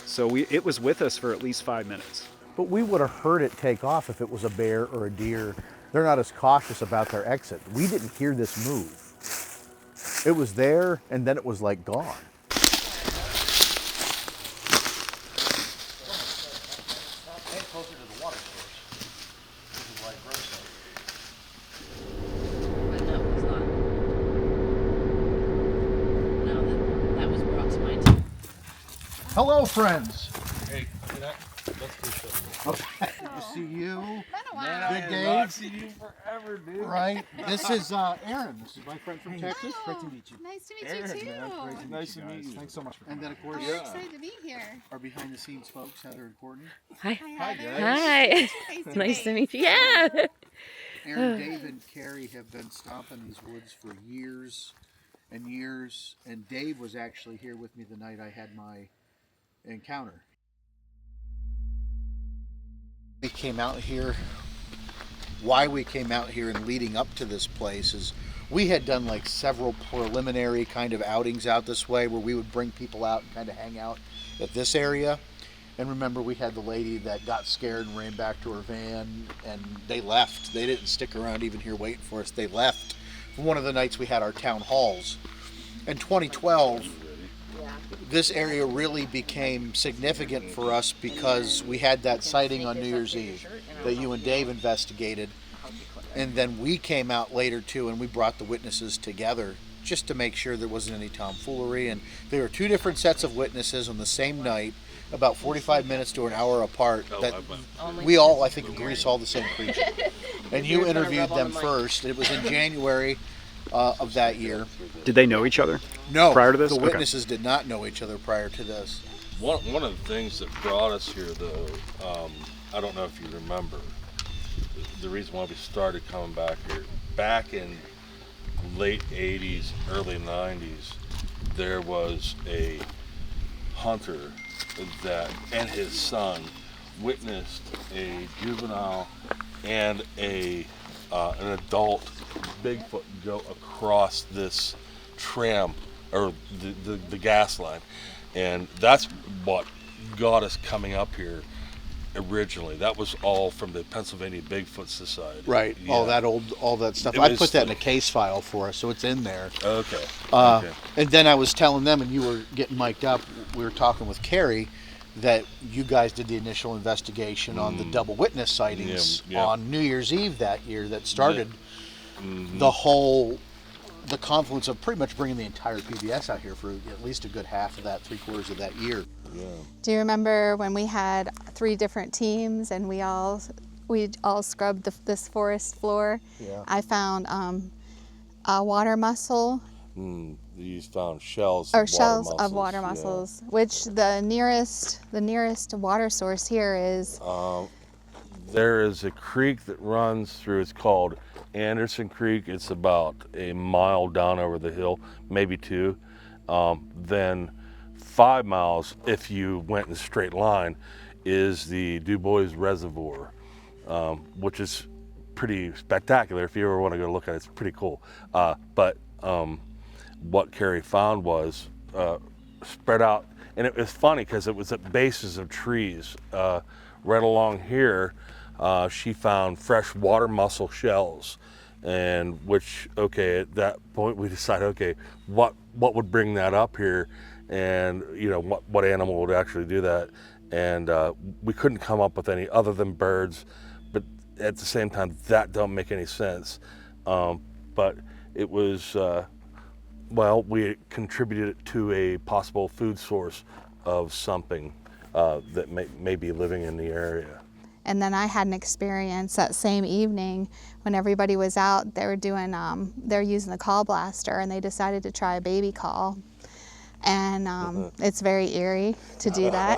So it was with us for at least 5 minutes. But we would have heard it take off if it was a bear or a deer. They're not as cautious about their exit. We didn't hear this move. It was there, and then it was like gone. closer to the water source. This is like Roadside. But no, it's not. No, that was brought to my attention. Hello, friends. Hey, let's do something. Okay, good to see you. Man, Big I Dave. have not seen you forever, dude. Right. This is Aaron. This is my friend from Texas. Great to meet you. Nice to meet Aaron, you too. man, nice to meet you. Thanks so much for coming. And then, of course, I'm excited to be here. our behind-the-scenes folks, Heather and Courtney. Hi. Hi, Heather. guys. Hi. Nice to meet you. Yeah. Aaron, Dave, and Carrie have been stomping these woods for years and years. And Dave was actually here with me the night I had my encounter. We came out here. Why we came out here and leading up to this place is we had done like several preliminary kind of outings out this way where we would bring people out and kind of hang out at this area. And remember, we had the lady that got scared and ran back to her van, and they left. They didn't stick around even here waiting for us. They left. One of the nights we had our town halls. In 2012, this area really became significant for us because we had that sighting on New Year's Eve that you and Dave investigated. And then we came out later too, and we brought the witnesses together just to make sure there wasn't any tomfoolery. And there were two different sets of witnesses on the same night, about 45 minutes to an hour apart, that we all, I think, agree saw the same creature. And you interviewed them first. It was in January of that year. Did they know each other? No, prior to this? the Okay. witnesses did not know each other prior to this. One of the things that brought us here, though, I don't know if you remember, the reason why we started coming back here, back in late 80s, early 90s, there was a hunter that and his son witnessed a juvenile and an adult Bigfoot go across this tram or the gas line, and that's what got us coming up here originally. That was all from the Pennsylvania Bigfoot Society. Right. Yeah. All that stuff. It I was put that in a like- case file for us, so it's in there. Okay. Okay. And then I was telling them, and you were getting mic'd up, we were talking with Carrie, that you guys did the initial investigation on the double witness sightings Yeah. on New Year's Eve that year that started the confluence of pretty much bringing the entire PBS out here for at least a good half of that, 3/4 of that year. Yeah. Do you remember when we had 3 different teams and we all scrubbed this forest floor? Yeah. I found a water mussel You found shells. or of shells water of water mussels, mussels, which the nearest water source here is. There is a creek that runs through. It's called Anderson Creek. It's about a mile down over the hill, maybe 2. Then 5 miles, if you went in a straight line, is the Du Bois Reservoir, which is pretty spectacular. If you ever want to go look at it, it's pretty cool. But what Carrie found was spread out, and it was funny because it was at bases of trees. Right along here, she found fresh water mussel shells, and which, okay, at that point we decided, okay, what would bring that up here, and you know what animal would actually do that, and we couldn't come up with any other than birds. But at the same time, that don't make any sense. But it was, well, we contributed it to a possible food source of something that may be living in the area. And then I had an experience that same evening when everybody was out. They were doing, they were using the call blaster, and they decided to try a baby call. And it's very eerie to do that.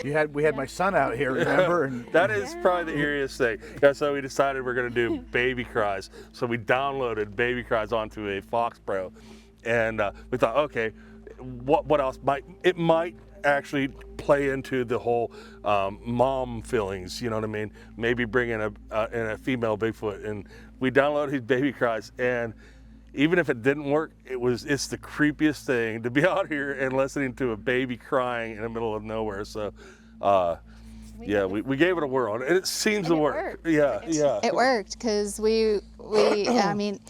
We had my son out here, remember? And that is probably the eeriest thing. Yeah, so we decided we're going to do baby cries. So we downloaded baby cries onto a Fox Pro, and we thought, okay, what else might actually play into the whole mom feelings, you know what I mean? Maybe bring in a female Bigfoot, and we downloaded his baby cries, and even if it didn't work, it's the creepiest thing to be out here and listening to a baby crying in the middle of nowhere. So yeah, we gave it a whirl, and it seems to work. Yeah. It worked, because I mean,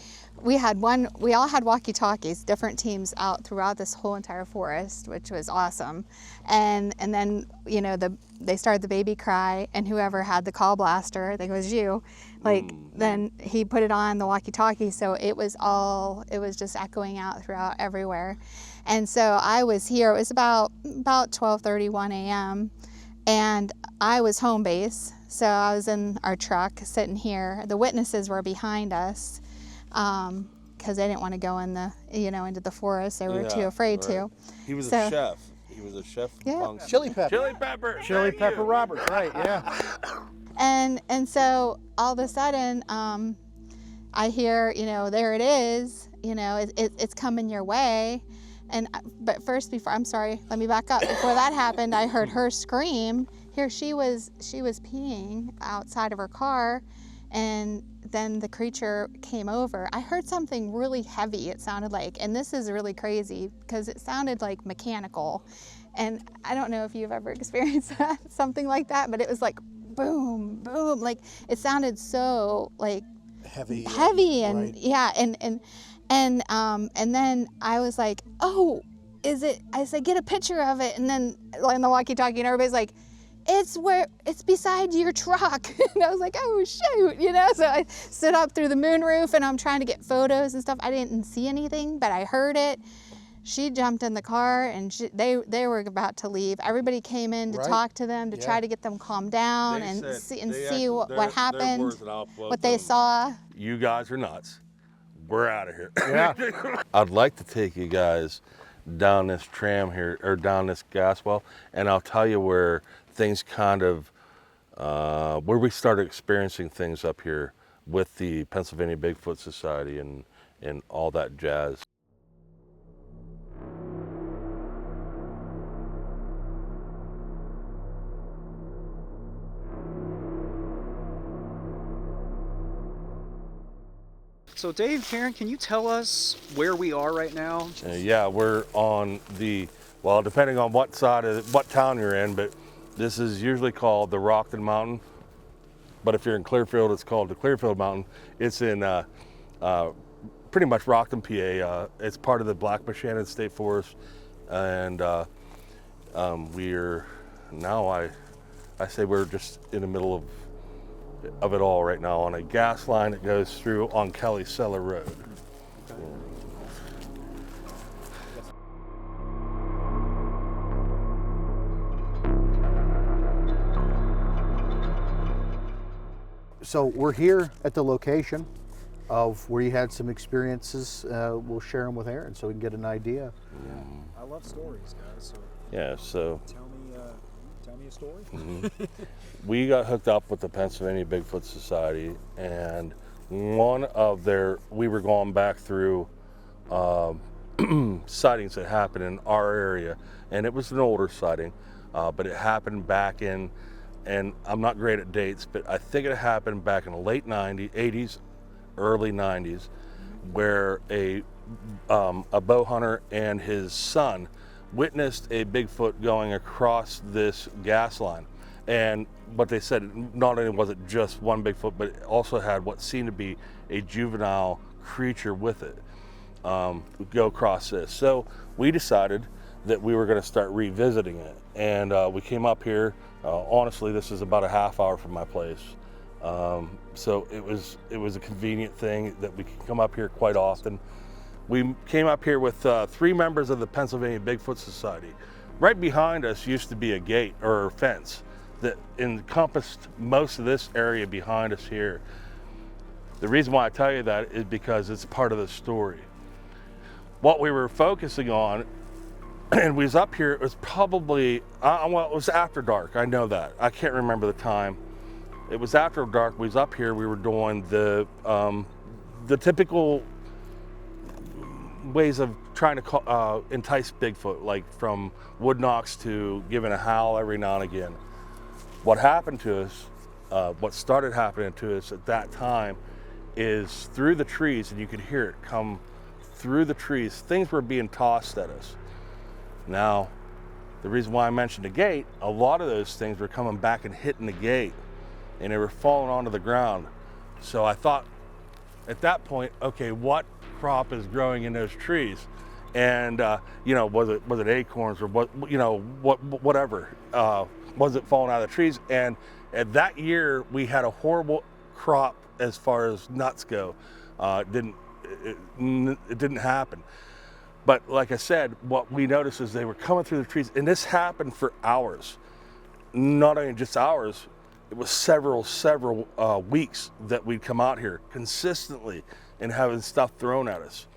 we all had walkie-talkies, different teams out throughout this whole entire forest, which was awesome. And then, you know, they started the baby cry, and whoever had the call blaster, I think it was you, then he put it on the walkie-talkie, so it was just echoing out throughout everywhere. And so I was here, it was about 12:31 a.m., and I was home base, so I was in our truck sitting here. The witnesses were behind us, because they didn't want to go into the forest. They were too afraid to. He was a chef. He was a chef. Yeah. Chili Pepper. Chili Pepper Robert, right, yeah. And so all of a sudden, I hear, you know, there it is, you know, it's coming your way. But first, I'm sorry, let me back up. Before that happened, I heard her scream. Here she was peeing outside of her car, and then the creature came over. I heard something really heavy, it sounded like, and this is really crazy because it sounded like mechanical. And I don't know if you've ever experienced that, something like that, but it was like boom, boom, like it sounded so like heavy and right. yeah, and then I was like, oh, is it? I said, get a picture of it, and then on the walkie-talkie, and everybody's like, it's beside your truck. And I was like, oh shoot, you know. So I stood up through the moonroof, and I'm trying to get photos and stuff. I didn't see anything, but I heard it. She jumped in the car, and they were about to leave. Everybody came in to talk to them, to try to get them calmed down and see what happened, what they saw. You guys are nuts. We're out of here. Yeah. I'd like to take you guys down this tram here, or down this gas well, and I'll tell you where things kind of, where we started experiencing things up here with the Pennsylvania Bigfoot Society and all that jazz. So Dave, Karen, can you tell us where we are right now? Yeah, we're on well, depending on what town you're in, but this is usually called the Rockton Mountain. But if you're in Clearfield, it's called the Clearfield Mountain. It's in pretty much Rockton, PA. It's part of the Black Buchanan State Forest, and we're now, I say we're just in the middle of it all right now on a gas line that goes through on Kelly Cellar Road. So we're here at the location of where you had some experiences. We'll share them with Aaron so we can get an idea. I love stories, guys. So yeah, so tell me a story. Mm-hmm. We got hooked up with the Pennsylvania Bigfoot Society, and we were going back through sightings that happened in our area, and it was an older sighting, but it happened back in, and I'm not great at dates, but I think it happened back in the late 80s, early 90s, where a bow hunter and his son witnessed a Bigfoot going across this gas line. But they said not only was it just one Bigfoot, but it also had what seemed to be a juvenile creature with it go across this. So we decided that we were going to start revisiting it, and we came up here. Honestly, this is about a half hour from my place, So it was a convenient thing that we could come up here quite often. We came up here with 3 members of the Pennsylvania Bigfoot Society. Right behind us used to be a gate or a fence that encompassed most of this area behind us here. The reason why I tell you that is because it's part of the story. What we were focusing on, and we was up here, it was probably, well, it was after dark, I know that. I can't remember the time. It was after dark, we was up here, we were doing the typical ways of trying to entice Bigfoot, like from wood knocks to giving a howl every now and again. What happened to us, what started happening to us at that time is through the trees, and you could hear it come through the trees, things were being tossed at us. Now, the reason why I mentioned the gate, a lot of those things were coming back and hitting the gate, and they were falling onto the ground. So I thought at that point, okay, what crop is growing in those trees? And you know, was it acorns or what, you know, whatever, was it falling out of the trees? And at that year we had a horrible crop as far as nuts go. It didn't happen. But like I said, what we noticed is they were coming through the trees, and this happened for hours. Not only just hours, it was several weeks that we'd come out here consistently and having stuff thrown at us.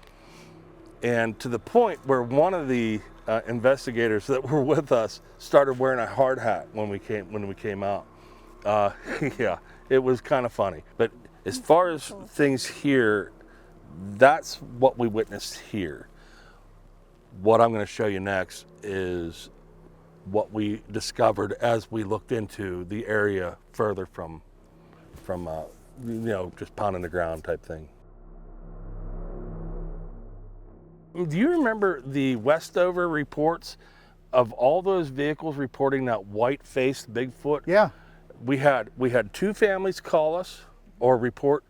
And to the point where one of the investigators that were with us started wearing a hard hat when we came out. Yeah, it was kind of funny. But as far as things here, that's what we witnessed here. What I'm going to show you next is what we discovered as we looked into the area further from you know, just pounding the ground type thing. Do you remember the Westover reports of all those vehicles reporting that white-faced Bigfoot? Yeah. We had 2 families call us or report,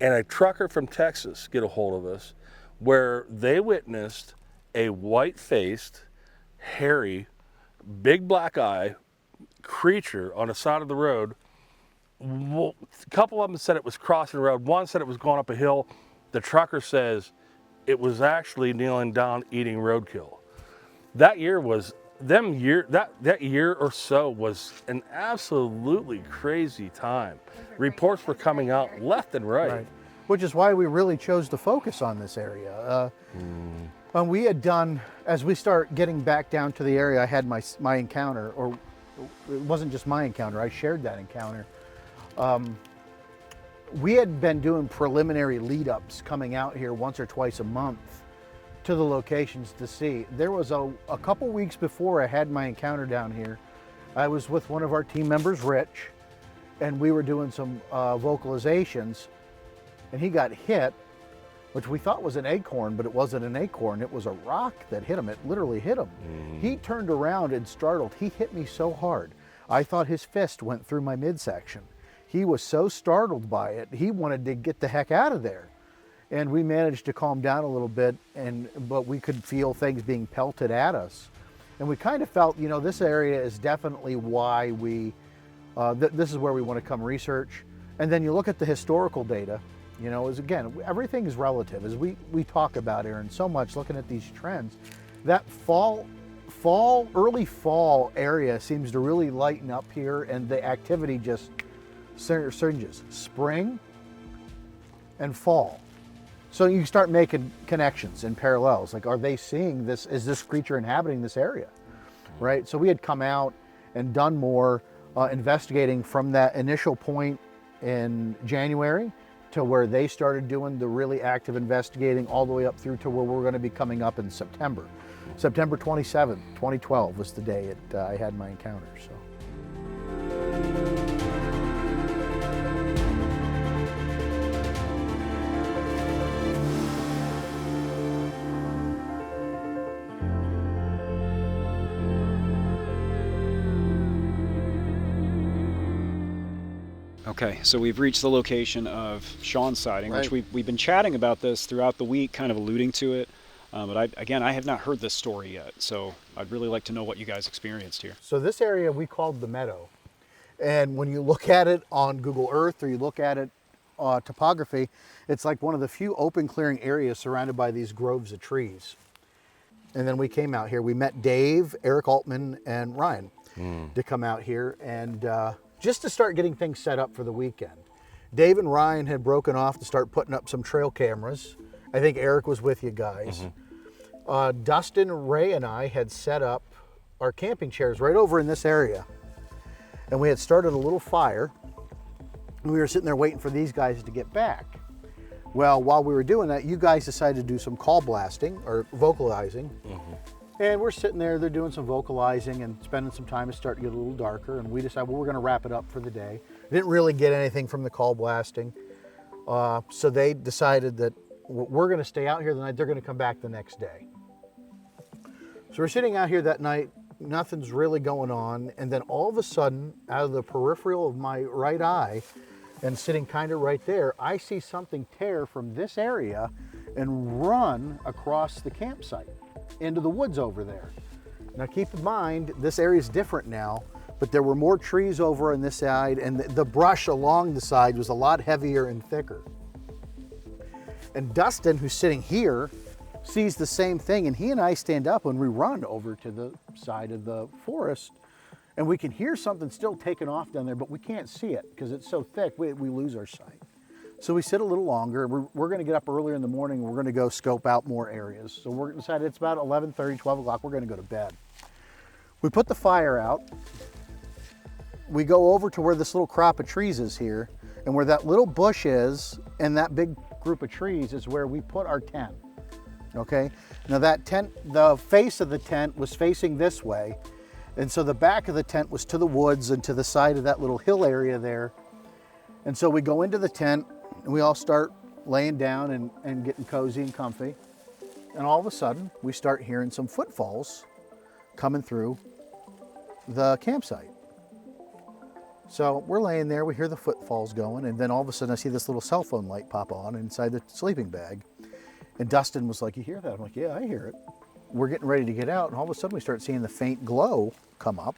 and a trucker from Texas get a hold of us, where they witnessed a white-faced, hairy, big black eye creature on the side of the road. A couple of them said it was crossing the road. One said it was going up a hill. The trucker says it was actually kneeling down eating roadkill. That year that year or so was an absolutely crazy time. Reports were coming out left and right. Which is why we really chose to focus on this area. We had done, as we start getting back down to the area, I had my encounter, or it wasn't just my encounter, I shared that encounter. We had been doing preliminary lead-ups coming out here once or twice a month to the locations to see. There was a couple weeks before I had my encounter down here, I was with one of our team members, Rich, and we were doing some vocalizations, and he got hit, which we thought was an acorn, but it wasn't an acorn. It was a rock that hit him. It literally hit him. He turned around and startled. He hit me so hard. I thought his fist went through my midsection. He was so startled by it, he wanted to get the heck out of there. And we managed to calm down a little bit, but we could feel things being pelted at us. And we kind of felt, you know, this area is definitely why this is where we want to come research. And then you look at the historical data, you know, again, everything is relative. As we talk about, Aaron, so much looking at these trends, that early fall area seems to really lighten up here, and the activity just surges. Spring and fall. So you start making connections and parallels. Like, are they seeing this? Is this creature inhabiting this area? Right? So we had come out and done more investigating from that initial point in January to where they started doing the really active investigating all the way up through to where we're going to be coming up in September. September 27th, 2012 was the day I had my encounter. So. Okay, so we've reached the location of Sean's sighting, which we've been chatting about this throughout the week, kind of alluding to it. But I have not heard this story yet, so I'd really like to know what you guys experienced here. So this area we called the Meadow. And when you look at it on Google Earth or you look at it topography, it's like one of the few open clearing areas surrounded by these groves of trees. And then we came out here. We met Dave, Eric Altman, and Ryan to come out here and just to start getting things set up for the weekend. Dave and Ryan had broken off to start putting up some trail cameras. I think Eric was with you guys. Dustin, Ray, and I had set up our camping chairs right over in this area. And we had started a little fire. And we were sitting there waiting for these guys to get back. Well, while we were doing that, you guys decided to do some call blasting or vocalizing. And we're sitting there, they're doing some vocalizing and spending some time. It's starting to get a little darker. And we decided, well, we're going to wrap it up for the day. Didn't really get anything from the call blasting. So they decided that we're going to stay out here the night. They're going to come back the next day. So we're sitting out here that night. Nothing's really going on. And then all of a sudden, out of the peripheral of my right eye, and sitting kind of right there, I see something tear from this area and run across the campsite into the woods over there. Now keep in mind, this area is different now, but there were more trees over on this side, and the brush along the side was a lot heavier and thicker. And Dustin, who's sitting here, sees the same thing, and he and I stand up and we run over to the side of the forest, and we can hear something still taking off down there, but we can't see it because it's so thick, we lose our sight. So we sit a little longer. We're going to get up earlier in the morning, and we're going to go scope out more areas. So we're decided it's about 11:30, 12 o'clock, we're going to go to bed. We put the fire out. We go over to where this little crop of trees is here, and where that little bush is and that big group of trees is where we put our tent. Okay, now that tent, the face of the tent was facing this way, and so the back of the tent was to the woods and to the side of that little hill area there. And so we go into the tent and we all start laying down and getting cozy and comfy. And all of a sudden we start hearing some footfalls coming through the campsite. So we're laying there, we hear the footfalls going, and then all of a sudden I see this little cell phone light pop on inside the sleeping bag. And Dustin was like, "You hear that?" I'm like, "Yeah, I hear it." We're getting ready to get out, and all of a sudden we start seeing the faint glow come up.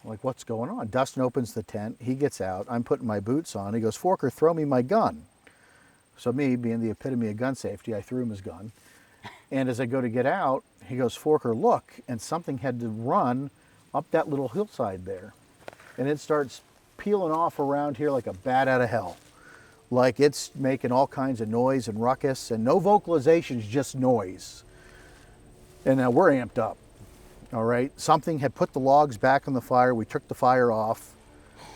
I'm like, what's going on? Dustin opens the tent, he gets out, I'm putting my boots on, he goes, "Forker, throw me my gun." So me, being the epitome of gun safety, I threw him his gun. And as I go to get out, he goes, "Forker, look," and something had to run up that little hillside there. And it starts peeling off around here like a bat out of hell. Like it's making all kinds of noise and ruckus, and no vocalizations, just noise. And now we're amped up, all right? Something had put the logs back on the fire. We took the fire off,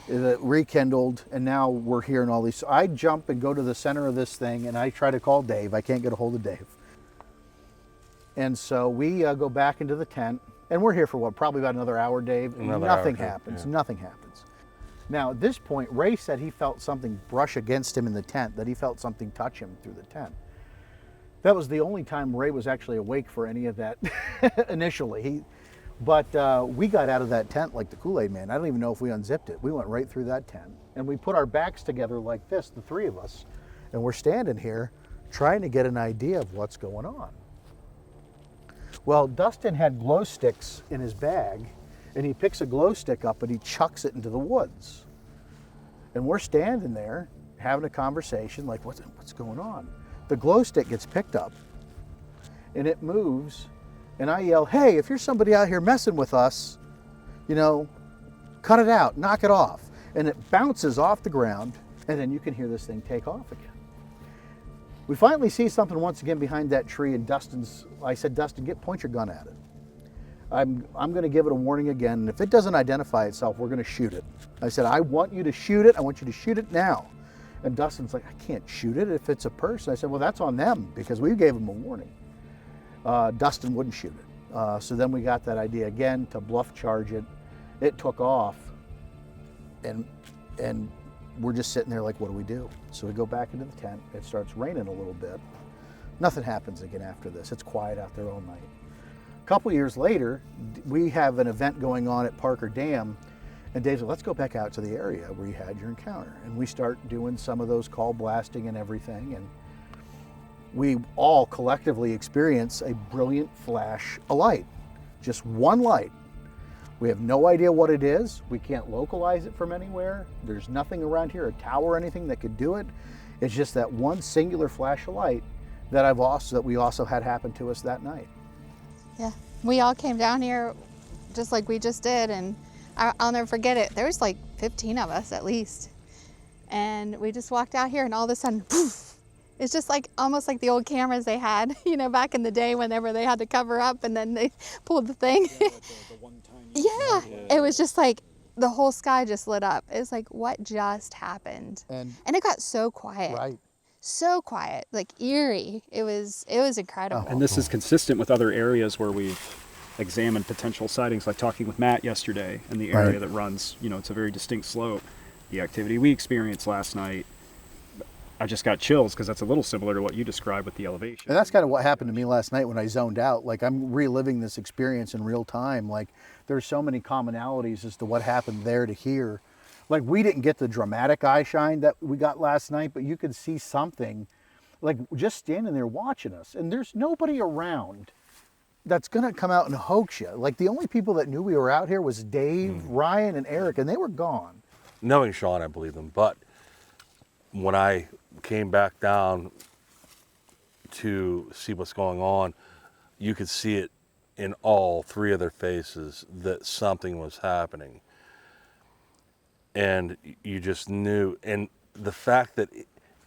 it rekindled, and now we're hearing all these. So I jump and go to the center of this thing, and I try to call Dave. I can't get a hold of Dave. And so we go back into the tent, and we're here for what, probably about another hour, Dave? And nothing happens, nothing happens. Now, at this point, Ray said he felt something brush against him in the tent, that he felt something touch him through the tent. That was the only time Ray was actually awake for any of that initially. But we got out of that tent like the Kool-Aid man. I don't even know if we unzipped it. We went right through that tent. And we put our backs together like this, the three of us, and we're standing here trying to get an idea of what's going on. Well, Dustin had glow sticks in his bag, and he picks a glow stick up and he chucks it into the woods. And we're standing there having a conversation like, what's going on? The glow stick gets picked up and it moves, and I yell, "Hey, if you're somebody out here messing with us, you know, cut it out, knock it off." And it bounces off the ground, and then you can hear this thing take off again. We finally see something once again behind that tree, and I said, "Dustin, point your gun at it. I'm going to give it a warning again, and if it doesn't identify itself, we're going to shoot it." I said, "I want you to shoot it. I want you to shoot it now." And Dustin's like, "I can't shoot it if it's a person." I said, "Well, that's on them because we gave them a warning." Dustin wouldn't shoot it. So then we got that idea again to bluff charge it. It took off, and we're just sitting there like, what do we do? So we go back into the tent. It starts raining a little bit. Nothing happens again after this. It's quiet out there all night. A couple years later, we have an event going on at Parker Dam, and Dave's like, "Let's go back out to the area where you had your encounter." And we start doing some of those call blasting and everything, and we all collectively experience a brilliant flash of light. Just one light We have no idea what it is. We can't localize it from anywhere. There's nothing around here, a tower or anything that could do it. It's just that one singular flash of light that we also had happen to us that night. Yeah, we all came down here just like we just did, and I'll never forget it. There was like 15 of us at least. And we just walked out here, and all of a sudden, poof, it's just like almost like the old cameras they had, you know, back in the day whenever they had to cover up and then they pulled the thing. Yeah, it was just like the whole sky just lit up. It was like, what just happened? And it got so quiet. Right. So quiet, like eerie. It was incredible. And this is consistent with other areas where we've examined potential sightings, like talking with Matt yesterday in the area that runs, you know, it's a very distinct slope. The activity we experienced last night, I just got chills because that's a little similar to what you described with the elevation. And that's kind of what happened to me last night when I zoned out. Like, I'm reliving this experience in real time. Like, there's so many commonalities as to what happened there to here. Like, we didn't get the dramatic eye shine that we got last night, but you could see something, like, just standing there watching us. And there's nobody around that's gonna come out and hoax you. Like, the only people that knew we were out here was Dave, Ryan, and Eric, and they were gone. Knowing Sean, I believe them, but when I came back down to see what's going on, you could see it in all three of their faces that something was happening. And you just knew. And the fact that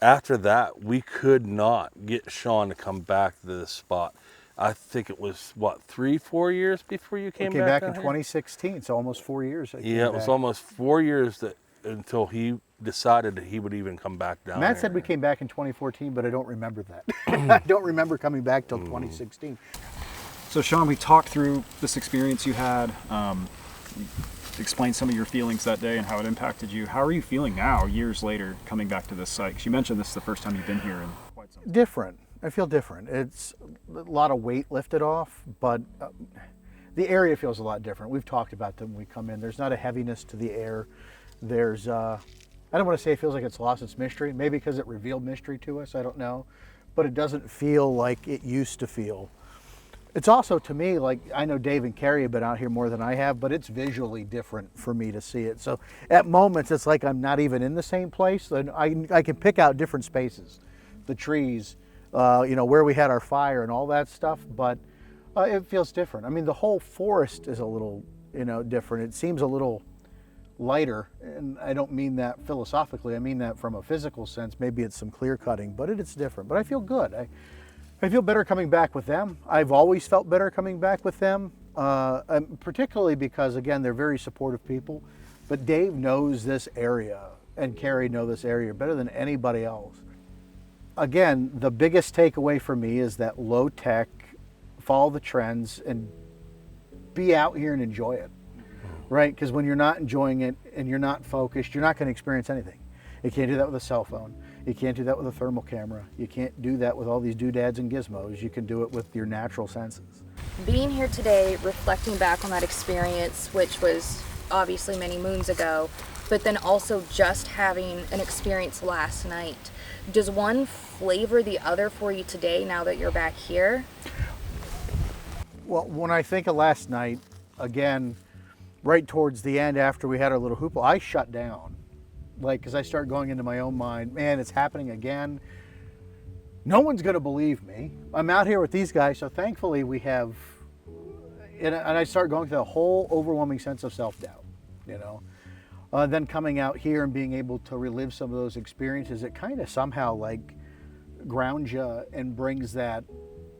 after that, we could not get Sean to come back to this spot. I think it was, what, 3-4 years before you came back? We came back in down here? 2016, so almost 4 years. Yeah, it was almost 4 years until he decided that he would even come back down Matt here. said we came back in 2014, but I don't remember that. I don't remember coming back till 2016. So Sean, we talked through this experience you had, explained some of your feelings that day and how it impacted you. How are you feeling now, years later, coming back to this site? 'Cause you mentioned this is the first time you've been here in quite some time. Different. I feel different. It's a lot of weight lifted off, but the area feels a lot different. We've talked about them when we come in. There's not a heaviness to the air. There's, I don't want to say it feels like it's lost its mystery, maybe because it revealed mystery to us, I don't know, but it doesn't feel like it used to feel. It's also, to me, like, I know Dave and Carrie have been out here more than I have, but it's visually different for me to see it. So at moments, it's like I'm not even in the same place. And I can pick out different spaces, the trees, you know, where we had our fire and all that stuff, but it feels different. I mean, the whole forest is a little, you know, different. It seems a little lighter, and I don't mean that philosophically. I mean that from a physical sense. Maybe it's some clear cutting, but it's different. But I feel good. I feel better coming back with them. I've always felt better coming back with them, particularly because, again, they're very supportive people. But Dave knows this area, and Carrie know this area better than anybody else. Again, the biggest takeaway for me is that low tech, follow the trends, and be out here and enjoy it, right? Because when you're not enjoying it and you're not focused, you're not going to experience anything. You can't do that with a cell phone. You can't do that with a thermal camera. You can't do that with all these doodads and gizmos. You can do it with your natural senses. Being here today, reflecting back on that experience, which was obviously many moons ago, but then also just having an experience last night, does one flavor the other for you today now that you're back here? Well, when I think of last night, again, right towards the end after we had our little hoople, I shut down. Like, because I start going into my own mind, man, it's happening again. No one's going to believe me. I'm out here with these guys, so thankfully we have, and I start going through a whole overwhelming sense of self-doubt, you know. Then coming out here and being able to relive some of those experiences, it kind of somehow like grounds you and brings that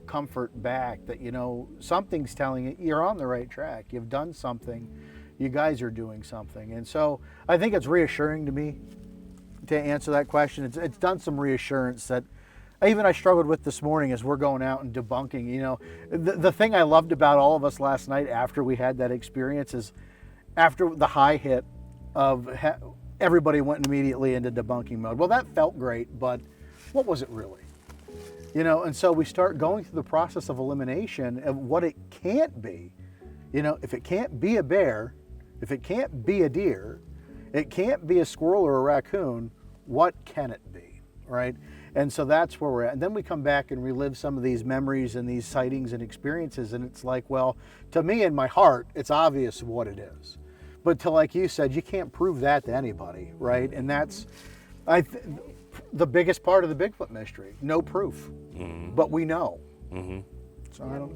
comfort back that, you know, something's telling you you're on the right track. You've done something. You guys are doing something. And so I think it's reassuring to me to answer that question. It's done some reassurance that I struggled with this morning as we're going out and debunking, you know. The thing I loved about all of us last night after we had that experience is after the high hit of everybody went immediately into debunking mode. Well, that felt great, but what was it really? You know, and so we start going through the process of elimination of what it can't be. You know, if it can't be a bear, if it can't be a deer, it can't be a squirrel or a raccoon, what can it be, right? And so that's where we're at. And then we come back and relive some of these memories and these sightings and experiences. And it's like, well, to me in my heart, it's obvious what it is. But to, like you said, you can't prove that to anybody, right? And that's the biggest part of the Bigfoot mystery. No proof, but we know. So I don't.